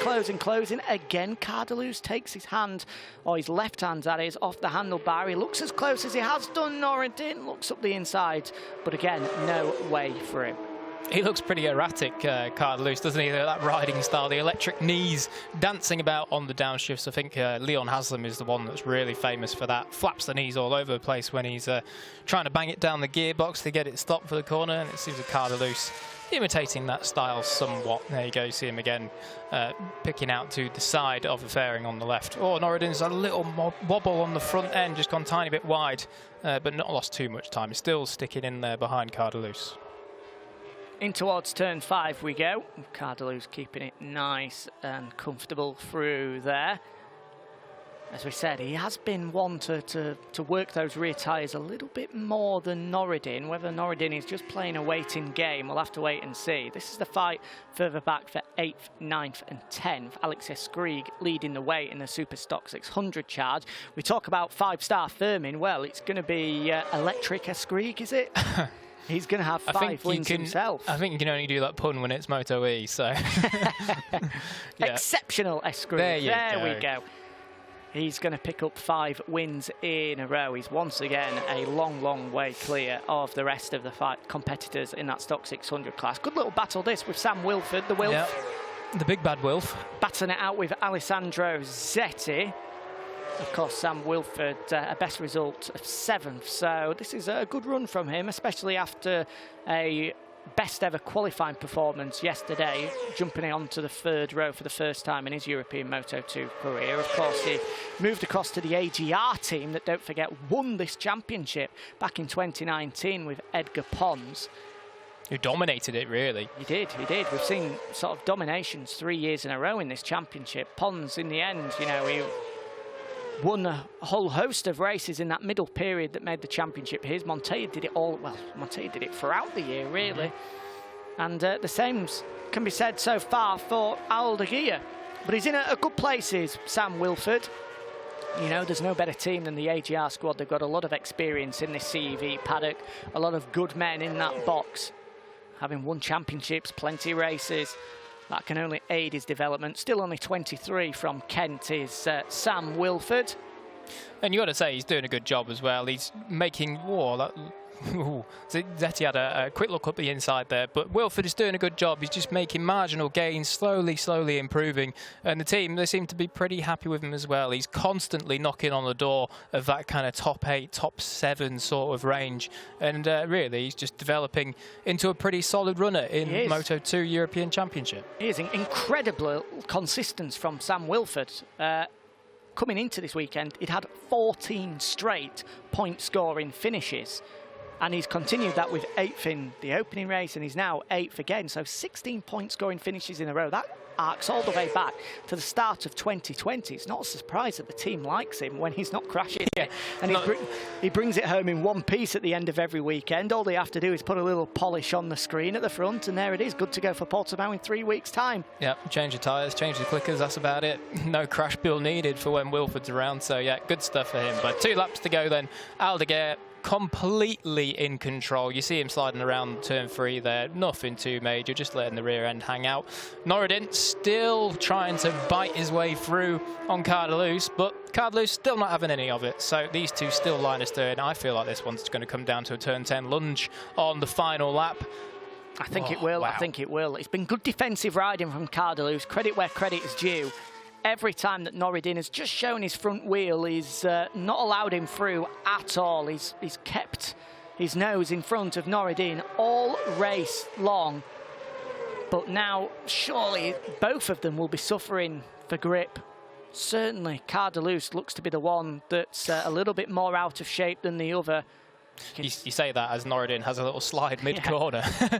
Again, Cardoso takes his hand, or his left hand that is, off the handlebar. He looks as close as he has done. Norridan looks up the inside, but again, no way for him. He looks pretty erratic, Cardoso, doesn't he? That riding style, the electric knees dancing about on the downshifts. I think Leon Haslam is the one that's really famous for that. Flaps the knees all over the place when he's trying to bang it down the gearbox to get it stopped for the corner, and it seems that Cardoso imitating that style somewhat. There you go, see him again picking out to the side of the fairing on the left. Oh, Norridan's a little wobble on the front end, just gone a tiny bit wide, but not lost too much time. Still sticking in there behind Cardoso. In towards turn 5 we go. Cardoso's keeping it nice and comfortable through there. As we said, he has been one to work those rear tyres a little bit more than Norridan. Whether Norridan is just playing a waiting game, we'll have to wait and see. This is the fight further back for 8th, 9th and 10th. Alex Krieg leading the way in the Super Stock 600 charge. We talk about 5-star Fermin. Well, it's going to be electric Krieg, is it? He's going to have 5 wins himself. I think you can only do that pun when it's Moto2, so... yeah. Exceptional Krieg. There we go. He's going to pick up 5 wins in a row. He's once again a long way clear of the rest of the competitors in that Stock 600 class. Good little battle this with Sam Wilford, the Wilf. Yep. The big bad Wilf. Battling it out with Alessandro Zetti. Of course, Sam Wilford, a best result of 7th, so this is a good run from him, especially after a best ever qualifying performance yesterday, jumping onto the 3rd row for the first time in his European Moto2 career. Of course, he moved across to the AGR team that, don't forget, won this championship back in 2019 with Edgar Pons. Who dominated it, really. He did. We've seen sort of dominations 3 years in a row in this championship. Pons, in the end, you know, he won a whole host of races in that middle period that made the championship his. Montoya did it all, well, Montoya did it throughout the year, really. And the same can be said so far for Aldeguer. But he's in a good place, is Sam Wilford. You know, there's no better team than the AGR squad. They've got a lot of experience in this CEV paddock, a lot of good men in that box. Having won championships, plenty of races, that can only aid his development. Still only 23 from Kent is Sam Wilford. And you got to say he's doing a good job as well. He's making war. Zetti had a quick look up the inside there, but Wilford is doing a good job. He's just making marginal gains, slowly improving. And the team, they seem to be pretty happy with him as well. He's constantly knocking on the door of that kind of top 8, top 7 sort of range. And really, he's just developing into a pretty solid runner in Moto2 European Championship. He is incredible consistency from Sam Wilford. Coming into this weekend, he'd had 14 straight point-scoring finishes. And he's continued that with 8th in the opening race, and he's now 8th again. So 16 point-scoring finishes in a row. That arcs all the way back to the start of 2020. It's not a surprise that the team likes him when he's not crashing. Yeah, and he brings it home in one piece at the end of every weekend. All they have to do is put a little polish on the screen at the front, and there it is. Good to go for Portimao in 3 weeks' time. Yeah, change the tyres, change the clickers, that's about it. No crash bill needed for when Wilford's around. So, yeah, good stuff for him. But 2 laps to go then. Aldeguer completely in control. You see him sliding around turn 3 there. Nothing too major, just letting the rear end hang out. Norridan still trying to bite his way through on Cardoso, but Cardoso still not having any of it. So these two still line astern. I feel like this one's going to come down to a turn 10 lunge on the final lap. I think it will. Wow. I think it will. It's been good defensive riding from Cardoso. Credit where credit is due. Every time that Norridan has just shown his front wheel, he's not allowed him through at all. He's kept his nose in front of Norridan all race long. But now, surely, both of them will be suffering for grip. Certainly, Cardoso looks to be the one that's a little bit more out of shape than the other. You say that as Norridan has a little slide mid-corner. Yeah.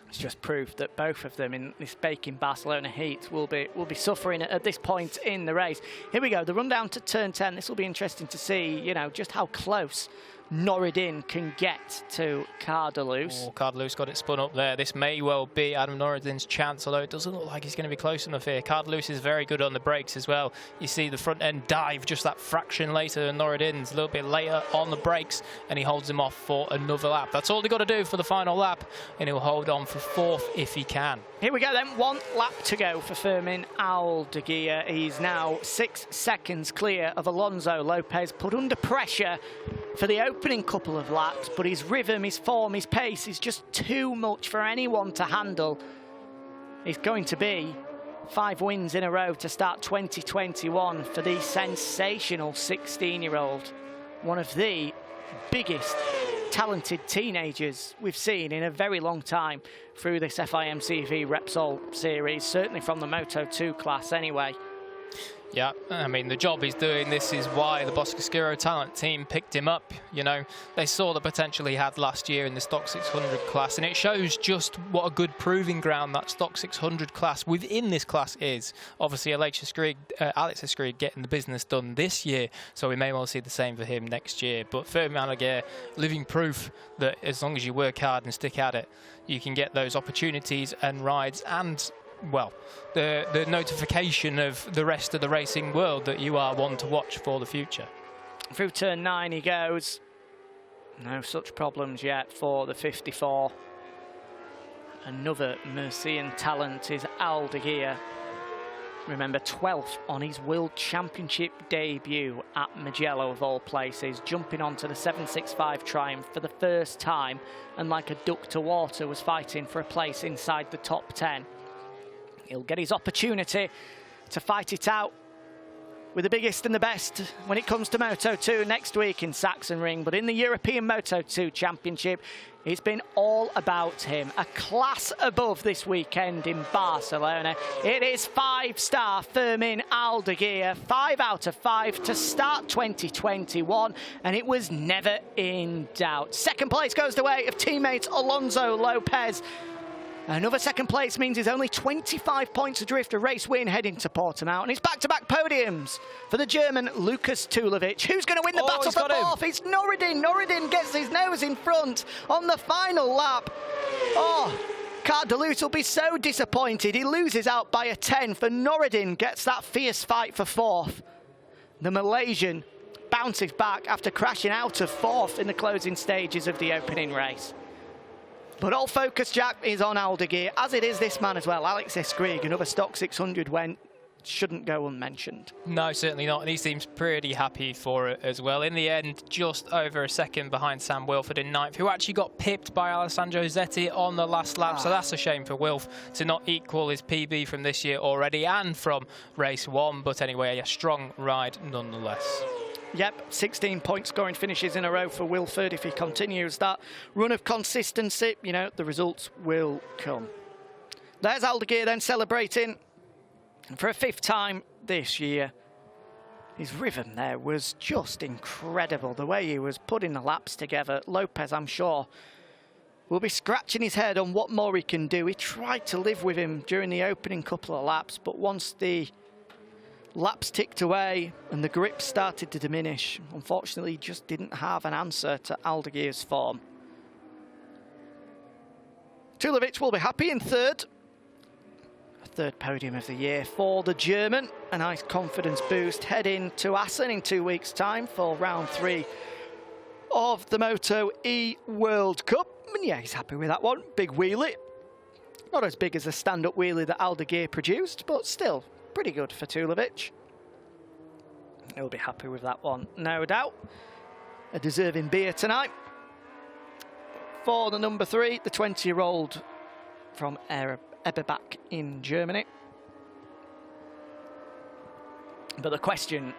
It's just proof that both of them in this baking Barcelona heat will be suffering at this point in the race. Here we go, the run down to turn 10. This will be interesting to see, you know, just how close Norridan can get to Cardoso. Oh, Cardoso got it spun up there. This may well be Adam Norridan's chance, although it doesn't look like he's going to be close enough here. Cardoso is very good on the brakes as well. You see the front end dive just that fraction later than Norridan's, a little bit later on the brakes, and he holds him off for another lap. That's all they've got to do for the final lap, and he'll hold on for 4th if he can. Here we go then, 1 lap to go for Fermin Aldeguer. He's now 6 seconds clear of Alonso Lopez, put under pressure for the opening couple of laps, but his rhythm, his form, his pace is just too much for anyone to handle. It's going to be 5 wins in a row to start 2021 for the sensational 16-year-old. One of the biggest talented teenagers we've seen in a very long time through this FIM-CV Repsol series, certainly from the Moto2 class anyway. Yeah, I mean, the job he's doing, this is why the Boscoscuro Talent Team picked him up. You know, they saw the potential he had last year in the Stock 600 class, and it shows just what a good proving ground that Stock 600 class within this class is. Obviously, Alex Krieg getting the business done this year, so we may well see the same for him next year. But Fermin Aldeguer, living proof that as long as you work hard and stick at it, you can get those opportunities and rides and, well, the notification of the rest of the racing world that you are one to watch for the future. Through turn 9 he goes. No such problems yet for the 54. Another Mercian talent is Aldeguer. Remember, 12th on his World Championship debut at Mugello of all places, jumping onto the 765 Triumph for the first time, and like a duck to water was fighting for a place inside the top 10. He'll get his opportunity to fight it out with the biggest and the best when it comes to Moto2 next week in Sachsenring. But in the European Moto2 Championship, it's been all about him. A class above this weekend in Barcelona. It is 5-star Fermin Aldeguer, 5 out of 5 to start 2021, and it was never in doubt. Second place goes the way of teammate Alonso Lopez. Another second place means he's only 25 points adrift, a race win heading to Portimao, and it's back-to-back podiums for the German Lukas Tulovic. Who's going to win the battle for fourth? It's Norridan. Norridan gets his nose in front on the final lap. Oh, Cardelut will be so disappointed. He loses out by a 10, for Norridan gets that fierce fight for fourth. The Malaysian bounces back after crashing out of fourth in the closing stages of the opening race. But all focus, Jack, is on Aldeguer, as it is this man as well, Alexis Krieg. Another stock 600 went, shouldn't go unmentioned. No, certainly not, and he seems pretty happy for it as well. In the end, just over a second behind Sam Wilford in ninth, who actually got pipped by Alessandro Zetti on the last lap, so that's a shame for Wilf to not equal his PB from this year already and from race one. But anyway, a strong ride nonetheless. Yep, 16 point scoring finishes in a row for Wilford. If he continues that run of consistency, you know, the results will come. There's Aldeguer then celebrating for a 5th time this year. His rhythm there was just incredible, the way he was putting the laps together. Lopez, I'm sure, will be scratching his head on what more he can do. He tried to live with him during the opening couple of laps, but once the laps ticked away and the grip started to diminish, unfortunately, he just didn't have an answer to Aldeguer's form. Tulovic will be happy in third. A third podium of the year for the German. A nice confidence boost heading to Assen in 2 weeks' time for round 3 of the Moto2 World Cup. And yeah, he's happy with that one. Big wheelie. Not as big as the stand-up wheelie that Aldeguer produced, but still pretty good for Tulovic. He'll be happy with that one, no doubt. A deserving beer tonight for the number 3, the 20-year-old from Eberbach in Germany. But the question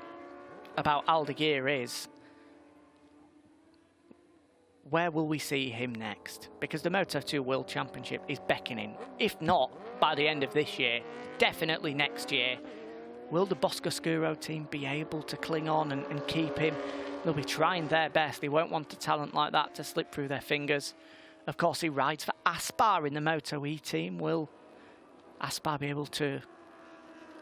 about Aldeguer is, where will we see him next? Because the Moto2 World Championship is beckoning. If not by the end of this year, definitely next year. Will the Boscoscuro team be able to cling on and keep him? They'll be trying their best. They won't want a talent like that to slip through their fingers. Of course, he rides for Aspar in the Moto2 team. Will Aspar be able to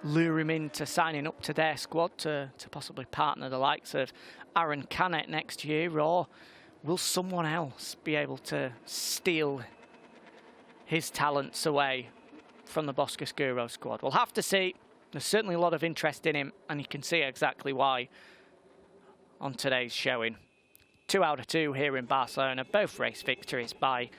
lure him into signing up to their squad to possibly partner the likes of Aaron Canet next year? Or will someone else be able to steal his talents away from the Boscoscuro squad? We'll have to see. There's certainly a lot of interest in him, and you can see exactly why on today's showing. 2 out of 2 here in Barcelona, both race victories by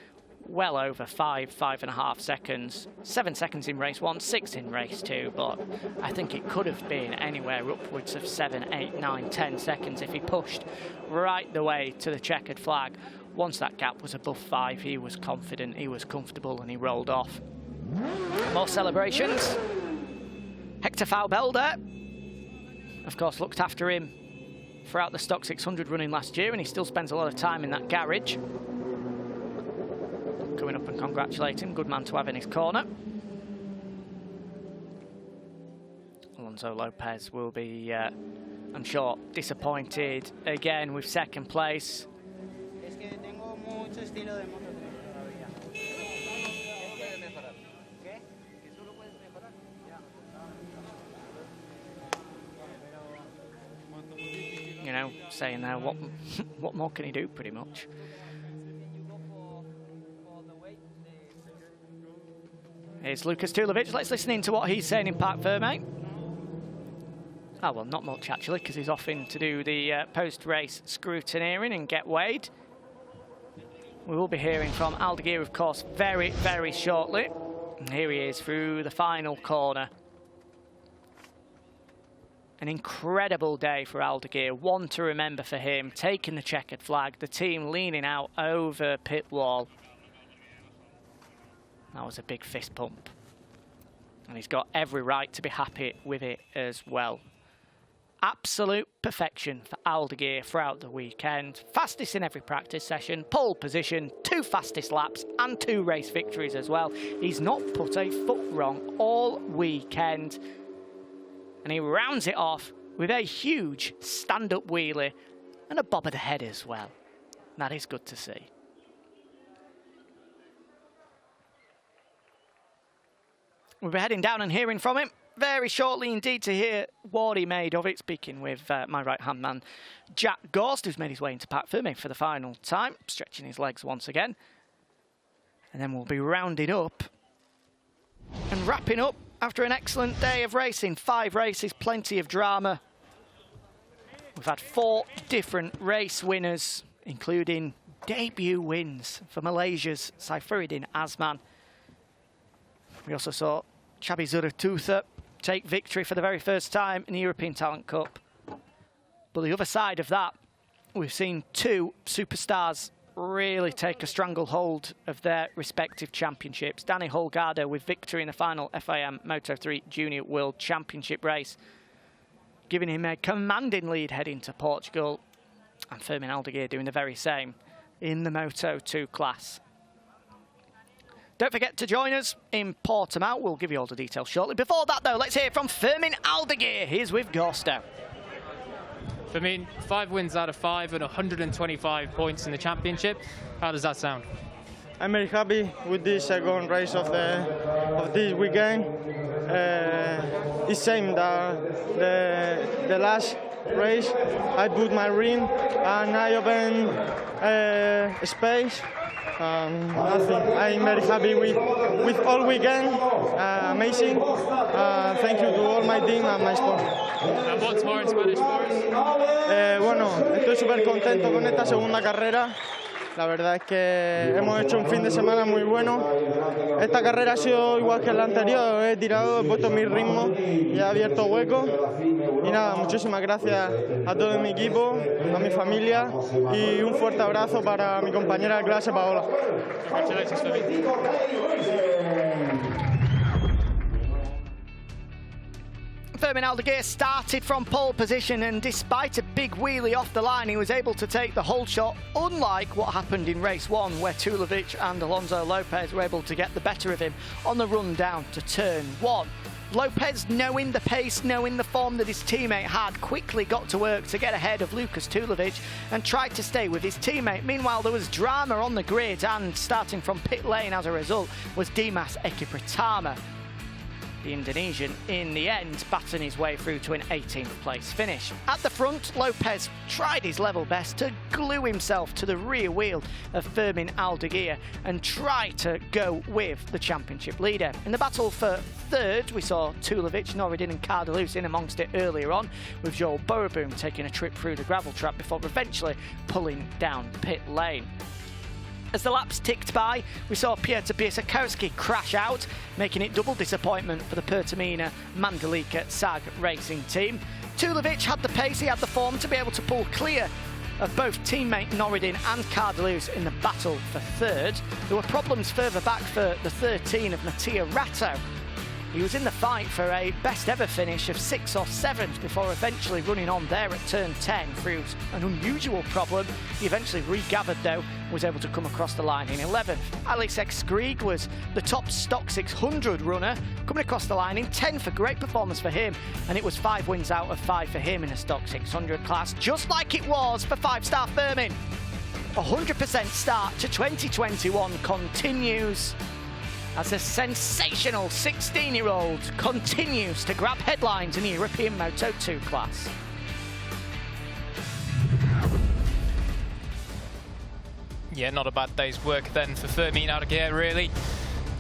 well over 5.5 seconds. 7 seconds in race 1, 6 in race 2, but I think it could have been anywhere upwards of 7, 8, 9, 10 seconds if he pushed right the way to the checkered flag. Once that gap was above 5, he was confident, he was comfortable, and he rolled off. More celebrations. Hector Faubelder, of course, looked after him throughout the Stock 600 running last year, and he still spends a lot of time in that garage. Coming up and congratulate him, good man to have in his corner. Alonso Lopez will be, I'm sure, disappointed again with second place. You know, saying there, what more can he do, pretty much? Here's Lukas Tulovic. Let's listen in to what he's saying in Parc Fermé. Oh, well, not much, actually, because he's off in to do the post-race scrutineering and get weighed. We will be hearing from Aldeguer, of course, very, very shortly. And here he is through the final corner. An incredible day for Aldeguer, one to remember for him, taking the checkered flag, the team leaning out over pit wall. That was a big fist pump. And he's got every right to be happy with it as well. Absolute perfection for Aldeguer throughout the weekend. Fastest in every practice session, pole position, 2 fastest laps and 2 race victories as well. He's not put a foot wrong all weekend. And he rounds it off with a huge stand-up wheelie and a bob of the head as well. That is good to see. We'll be heading down and hearing from him very shortly indeed to hear what he made of it, speaking with my right-hand man, Jack Gorst, who's made his way into Pat Fermin for the final time, stretching his legs once again. And then we'll be rounding up and wrapping up after an excellent day of racing. 5 races, plenty of drama. We've had 4 different race winners, including debut wins for Malaysia's Syarifuddin Azman. We also saw Xabi Zurutuza take victory for the very first time in the European Talent Cup. But the other side of that, we've seen 2 superstars really take a stranglehold of their respective championships. Daniel Holgado with victory in the final FIM Moto3 Junior World Championship race, giving him a commanding lead heading to Portugal. And Fermin Aldeguer doing the very same in the Moto2 class. Don't forget to join us in Portimao. We'll give you all the details shortly. Before that, though, let's hear from Fermin Aldeguer. He's with Gorsto. Fermin, 5 wins out of 5 and 125 points in the championship. How does that sound? I'm very happy with this second race of this weekend. It's same the last race. I put my ring and I open space. Nothing. I'm very happy with all weekend. Amazing. Thank you to all my team and my sponsor. And what's more in Spanish for us? Bueno, estoy súper contento con esta segunda carrera. La verdad es que hemos hecho un fin de semana muy bueno. Esta carrera ha sido igual que la anterior. He tirado, he puesto mi ritmo y he abierto huecos. Y nada, muchísimas gracias a todo mi equipo, a mi familia y un fuerte abrazo para mi compañera de clase, Paola. Congratulations, Fermin. Fermin Aldeguer started from pole position, and despite a big wheelie off the line, he was able to take the whole shot, unlike what happened in race 1, where Toledo and Alonso Lopez were able to get the better of him on the run down to turn 1. Lopez, knowing the pace, knowing the form that his teammate had, quickly got to work to get ahead of Lucas Tulovic and tried to stay with his teammate. Meanwhile, there was drama on the grid, and starting from pit lane as a result was Dimas Ekipratama. The Indonesian, in the end, batting his way through to an 18th place finish. At the front, Lopez tried his level best to glue himself to the rear wheel of Fermin Aldeguer and try to go with the championship leader. In the battle for third, we saw Tulovic, Norridan and Cardoso in amongst it earlier on, with Joel Boroboom taking a trip through the gravel trap before eventually pulling down pit lane. As the laps ticked by, we saw Piotr Biesakowski crash out, making it double disappointment for the Pertamina Mandalika SAG Racing team. Tulovic had the pace, he had the form to be able to pull clear of both teammate Norridan and Cardoso in the battle for third. There were problems further back for the 13 of Mattia Ratto. He was in the fight for a best ever finish of 6th or 7th before eventually running on there at turn 10 through an unusual problem. He eventually regathered though, was able to come across the line in 11th. Alex Krieg was the top stock 600 runner, coming across the line in 10th, a great performance for him, and it was 5 wins out of 5 for him in the stock 600 class, just like it was for 5-star Fermin. 100% start to 2021 continues as a sensational 16-year-old continues to grab headlines in the European Moto2 class. Yeah, not a bad day's work then for Fermin Aldeguer, really.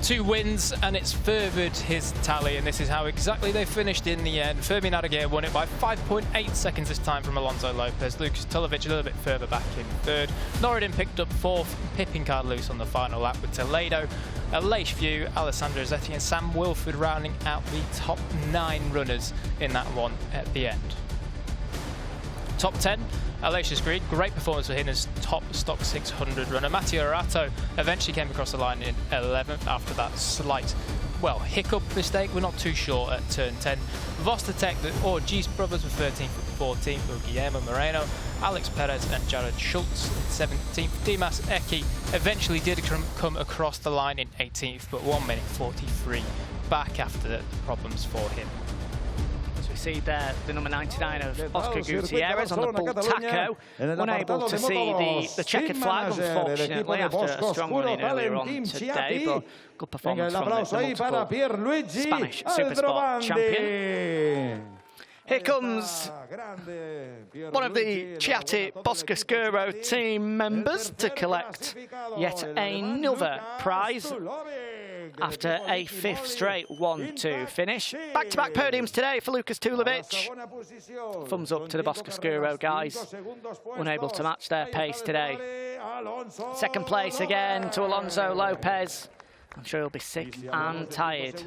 2 wins and it's furthered his tally, and this is how exactly they finished in the end. Fermin Aldeguer won it by 5.8 seconds this time from Alonso Lopez. Lucas Tulovic a little bit further back in third. Norridan picked up 4th, pipping Cardoso on the final lap with Toledo, Aleix View, Alessandro Zetti and Sam Wilford rounding out the top 9 runners in that one at the end. Top 10, Aleix Krieg, great performance for him as top stock 600 runner. Mattia Ratto eventually came across the line in 11th after that slight, hiccup mistake. We're not too sure at turn 10. Vostotech, or Geese Brothers, were 13th. 14th were Guillermo Moreno, Alex Perez and Jared Schultz in 17th. Dimas Eki eventually did come across the line in 18th, but 1 minute 43 back after the problems for him. As we see there, the number 99 of Oscar Gutierrez on the bull taco, unable to see the checkered flag, unfortunately, after a strong run-in earlier on today, but good performance from the multiple Spanish Supersport champion. Here comes one of the Ciatti Boscoscuro team members to collect yet another prize after a 5th straight 1-2 finish. Back-to-back podiums today for Lucas Tulovic. Thumbs up to the Boscoscuro guys, unable to match their pace today. Second place again to Alonso Lopez. I'm sure he'll be sick and tired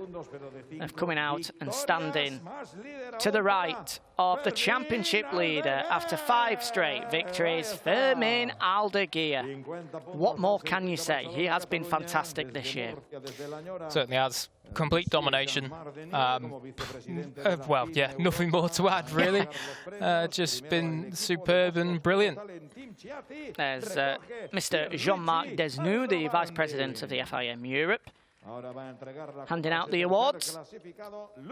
of coming out and standing to the right of the championship leader after 5 straight victories, Fermin Aldeguer. What more can you say? He has been fantastic this year. Certainly has. Complete domination. Well, yeah, nothing more to add, really. Just been superb and brilliant. There's Mr. Jean-Marc Desnoux, the Vice President of the FIM Europe, handing out the awards.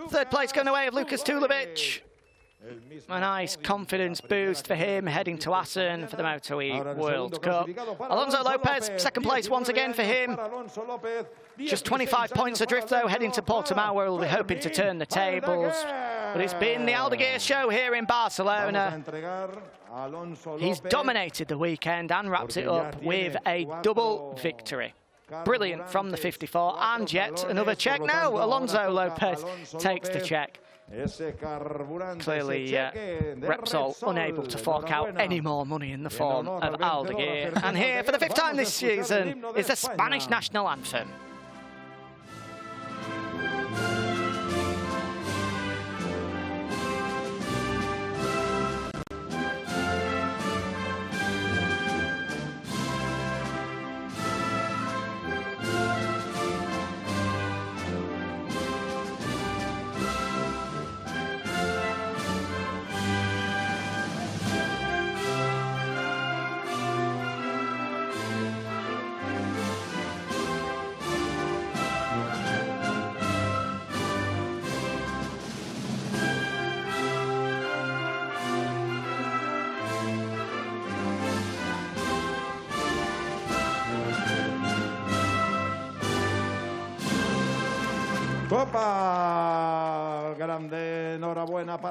3rd place going away of Lucas Tulovic. A nice confidence boost for him heading to Assen for the Moto2 World Cup. Alonso Lopez, 2nd place once again for him. Just 25 points adrift though, heading to Portimao, where we'll be hoping to turn the tables. But it's been the Aldeguer show here in Barcelona. He's dominated the weekend and wraps it up with a double victory. Brilliant from the 54, and yet another check now. Alonso Lopez takes the check. Clearly, Repsol unable to fork out any more money in the form of Aldeguer. And here, for the 5th time this season, is the Spanish national anthem.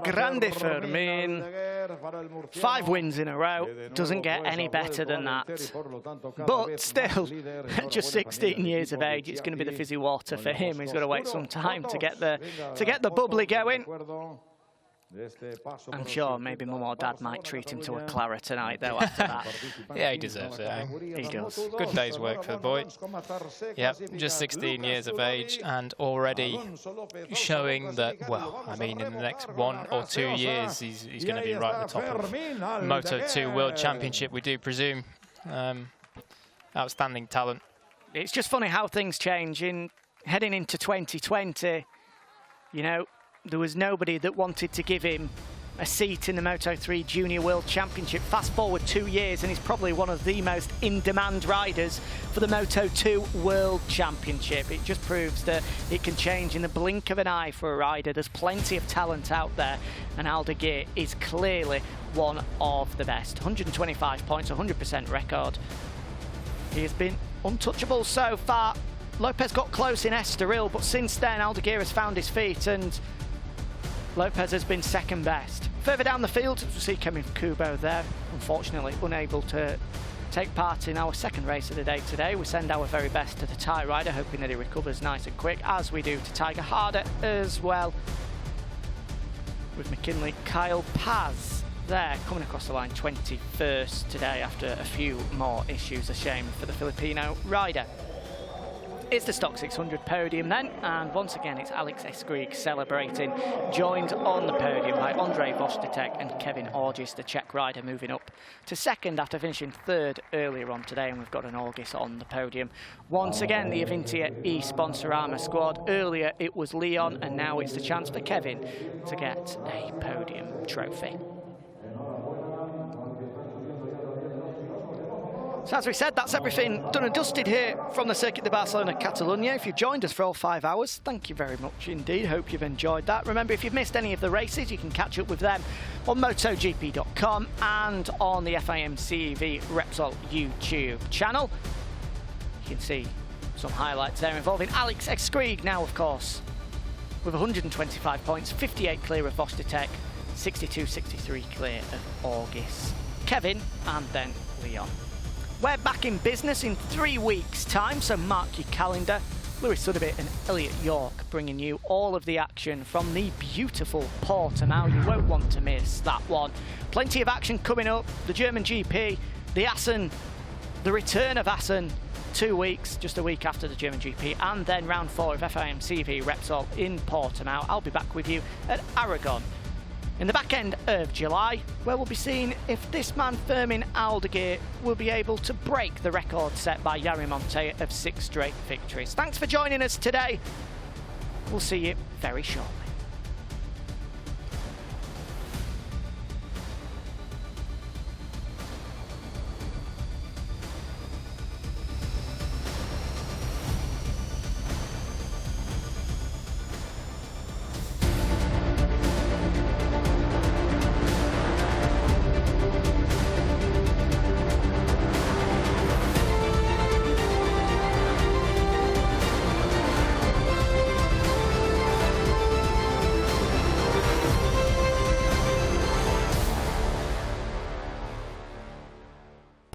Grande Fermin, 5 wins in a row, doesn't get any better than that. But still, at just 16 years of age, it's going to be the fizzy water for him. He's got to wait some time to get the bubbly going. I'm sure maybe Mum or Dad might treat him to a Clara tonight, though, after that. Yeah, he deserves it. He does. Good day's work for the boy. Yep, just 16 years of age and already showing that, well, I mean, in the next 1 or 2 years, he's going to be right at the top of Moto2 World Championship, we do presume. Outstanding talent. It's just funny how things change. Heading into 2020, you know, there was nobody that wanted to give him a seat in the Moto3 Junior World Championship. Fast forward 2 years and he's probably one of the most in-demand riders for the Moto2 World Championship. It just proves that it can change in the blink of an eye for a rider. There's plenty of talent out there, and Aldeguer is clearly one of the best. 125 points, 100% record. He has been untouchable so far. Lopez got close in Estoril, but since then Aldeguer has found his feet and Lopez has been 2nd best. Further down the field, we see Kevin Kubo there, unfortunately unable to take part in our 2nd race of the day today. We send our very best to the Thai rider, hoping that he recovers nice and quick, as we do to Tiger Harder as well. With McKinley, Kyle Paz there, coming across the line 21st today after a few more issues. A shame for the Filipino rider. It's the Stock 600 podium then, and once again it's Alex Krieg celebrating, joined on the podium by Andrei Vostitek and Kevin Orgis, the Czech rider, moving up to 2nd after finishing 3rd earlier on today, and we've got an Orgis on the podium. Once again, the Avintia e-Sponsorama squad. Earlier it was Leon, and now it's the chance for Kevin to get a podium trophy. So as we said, that's everything done and dusted here from the Circuit de Barcelona, Catalunya. If you've joined us for all 5 hours, thank you very much indeed. Hope you've enjoyed that. Remember, if you've missed any of the races, you can catch up with them on MotoGP.com and on the FIMCV Repsol YouTube channel. You can see some highlights there involving Alex Krieg now, of course, with 125 points, 58 clear of Vostitech, 62-63 clear of August, Kevin, and then Leon. We're back in business in 3 weeks' time, so mark your calendar. Lewis Sudabit and Elliot York bringing you all of the action from the beautiful Portimao. You won't want to miss that one. Plenty of action coming up. The German GP, the Assen, the return of Assen, 2 weeks, just a week after the German GP, and then round 4 of FIMCV Repsol in Portimao. I'll be back with you at Aragon in the back end of July, where we'll be seeing if this man Fermin Aldeguer will be able to break the record set by Jari Monte of 6 straight victories. Thanks for joining us today. We'll see you very shortly.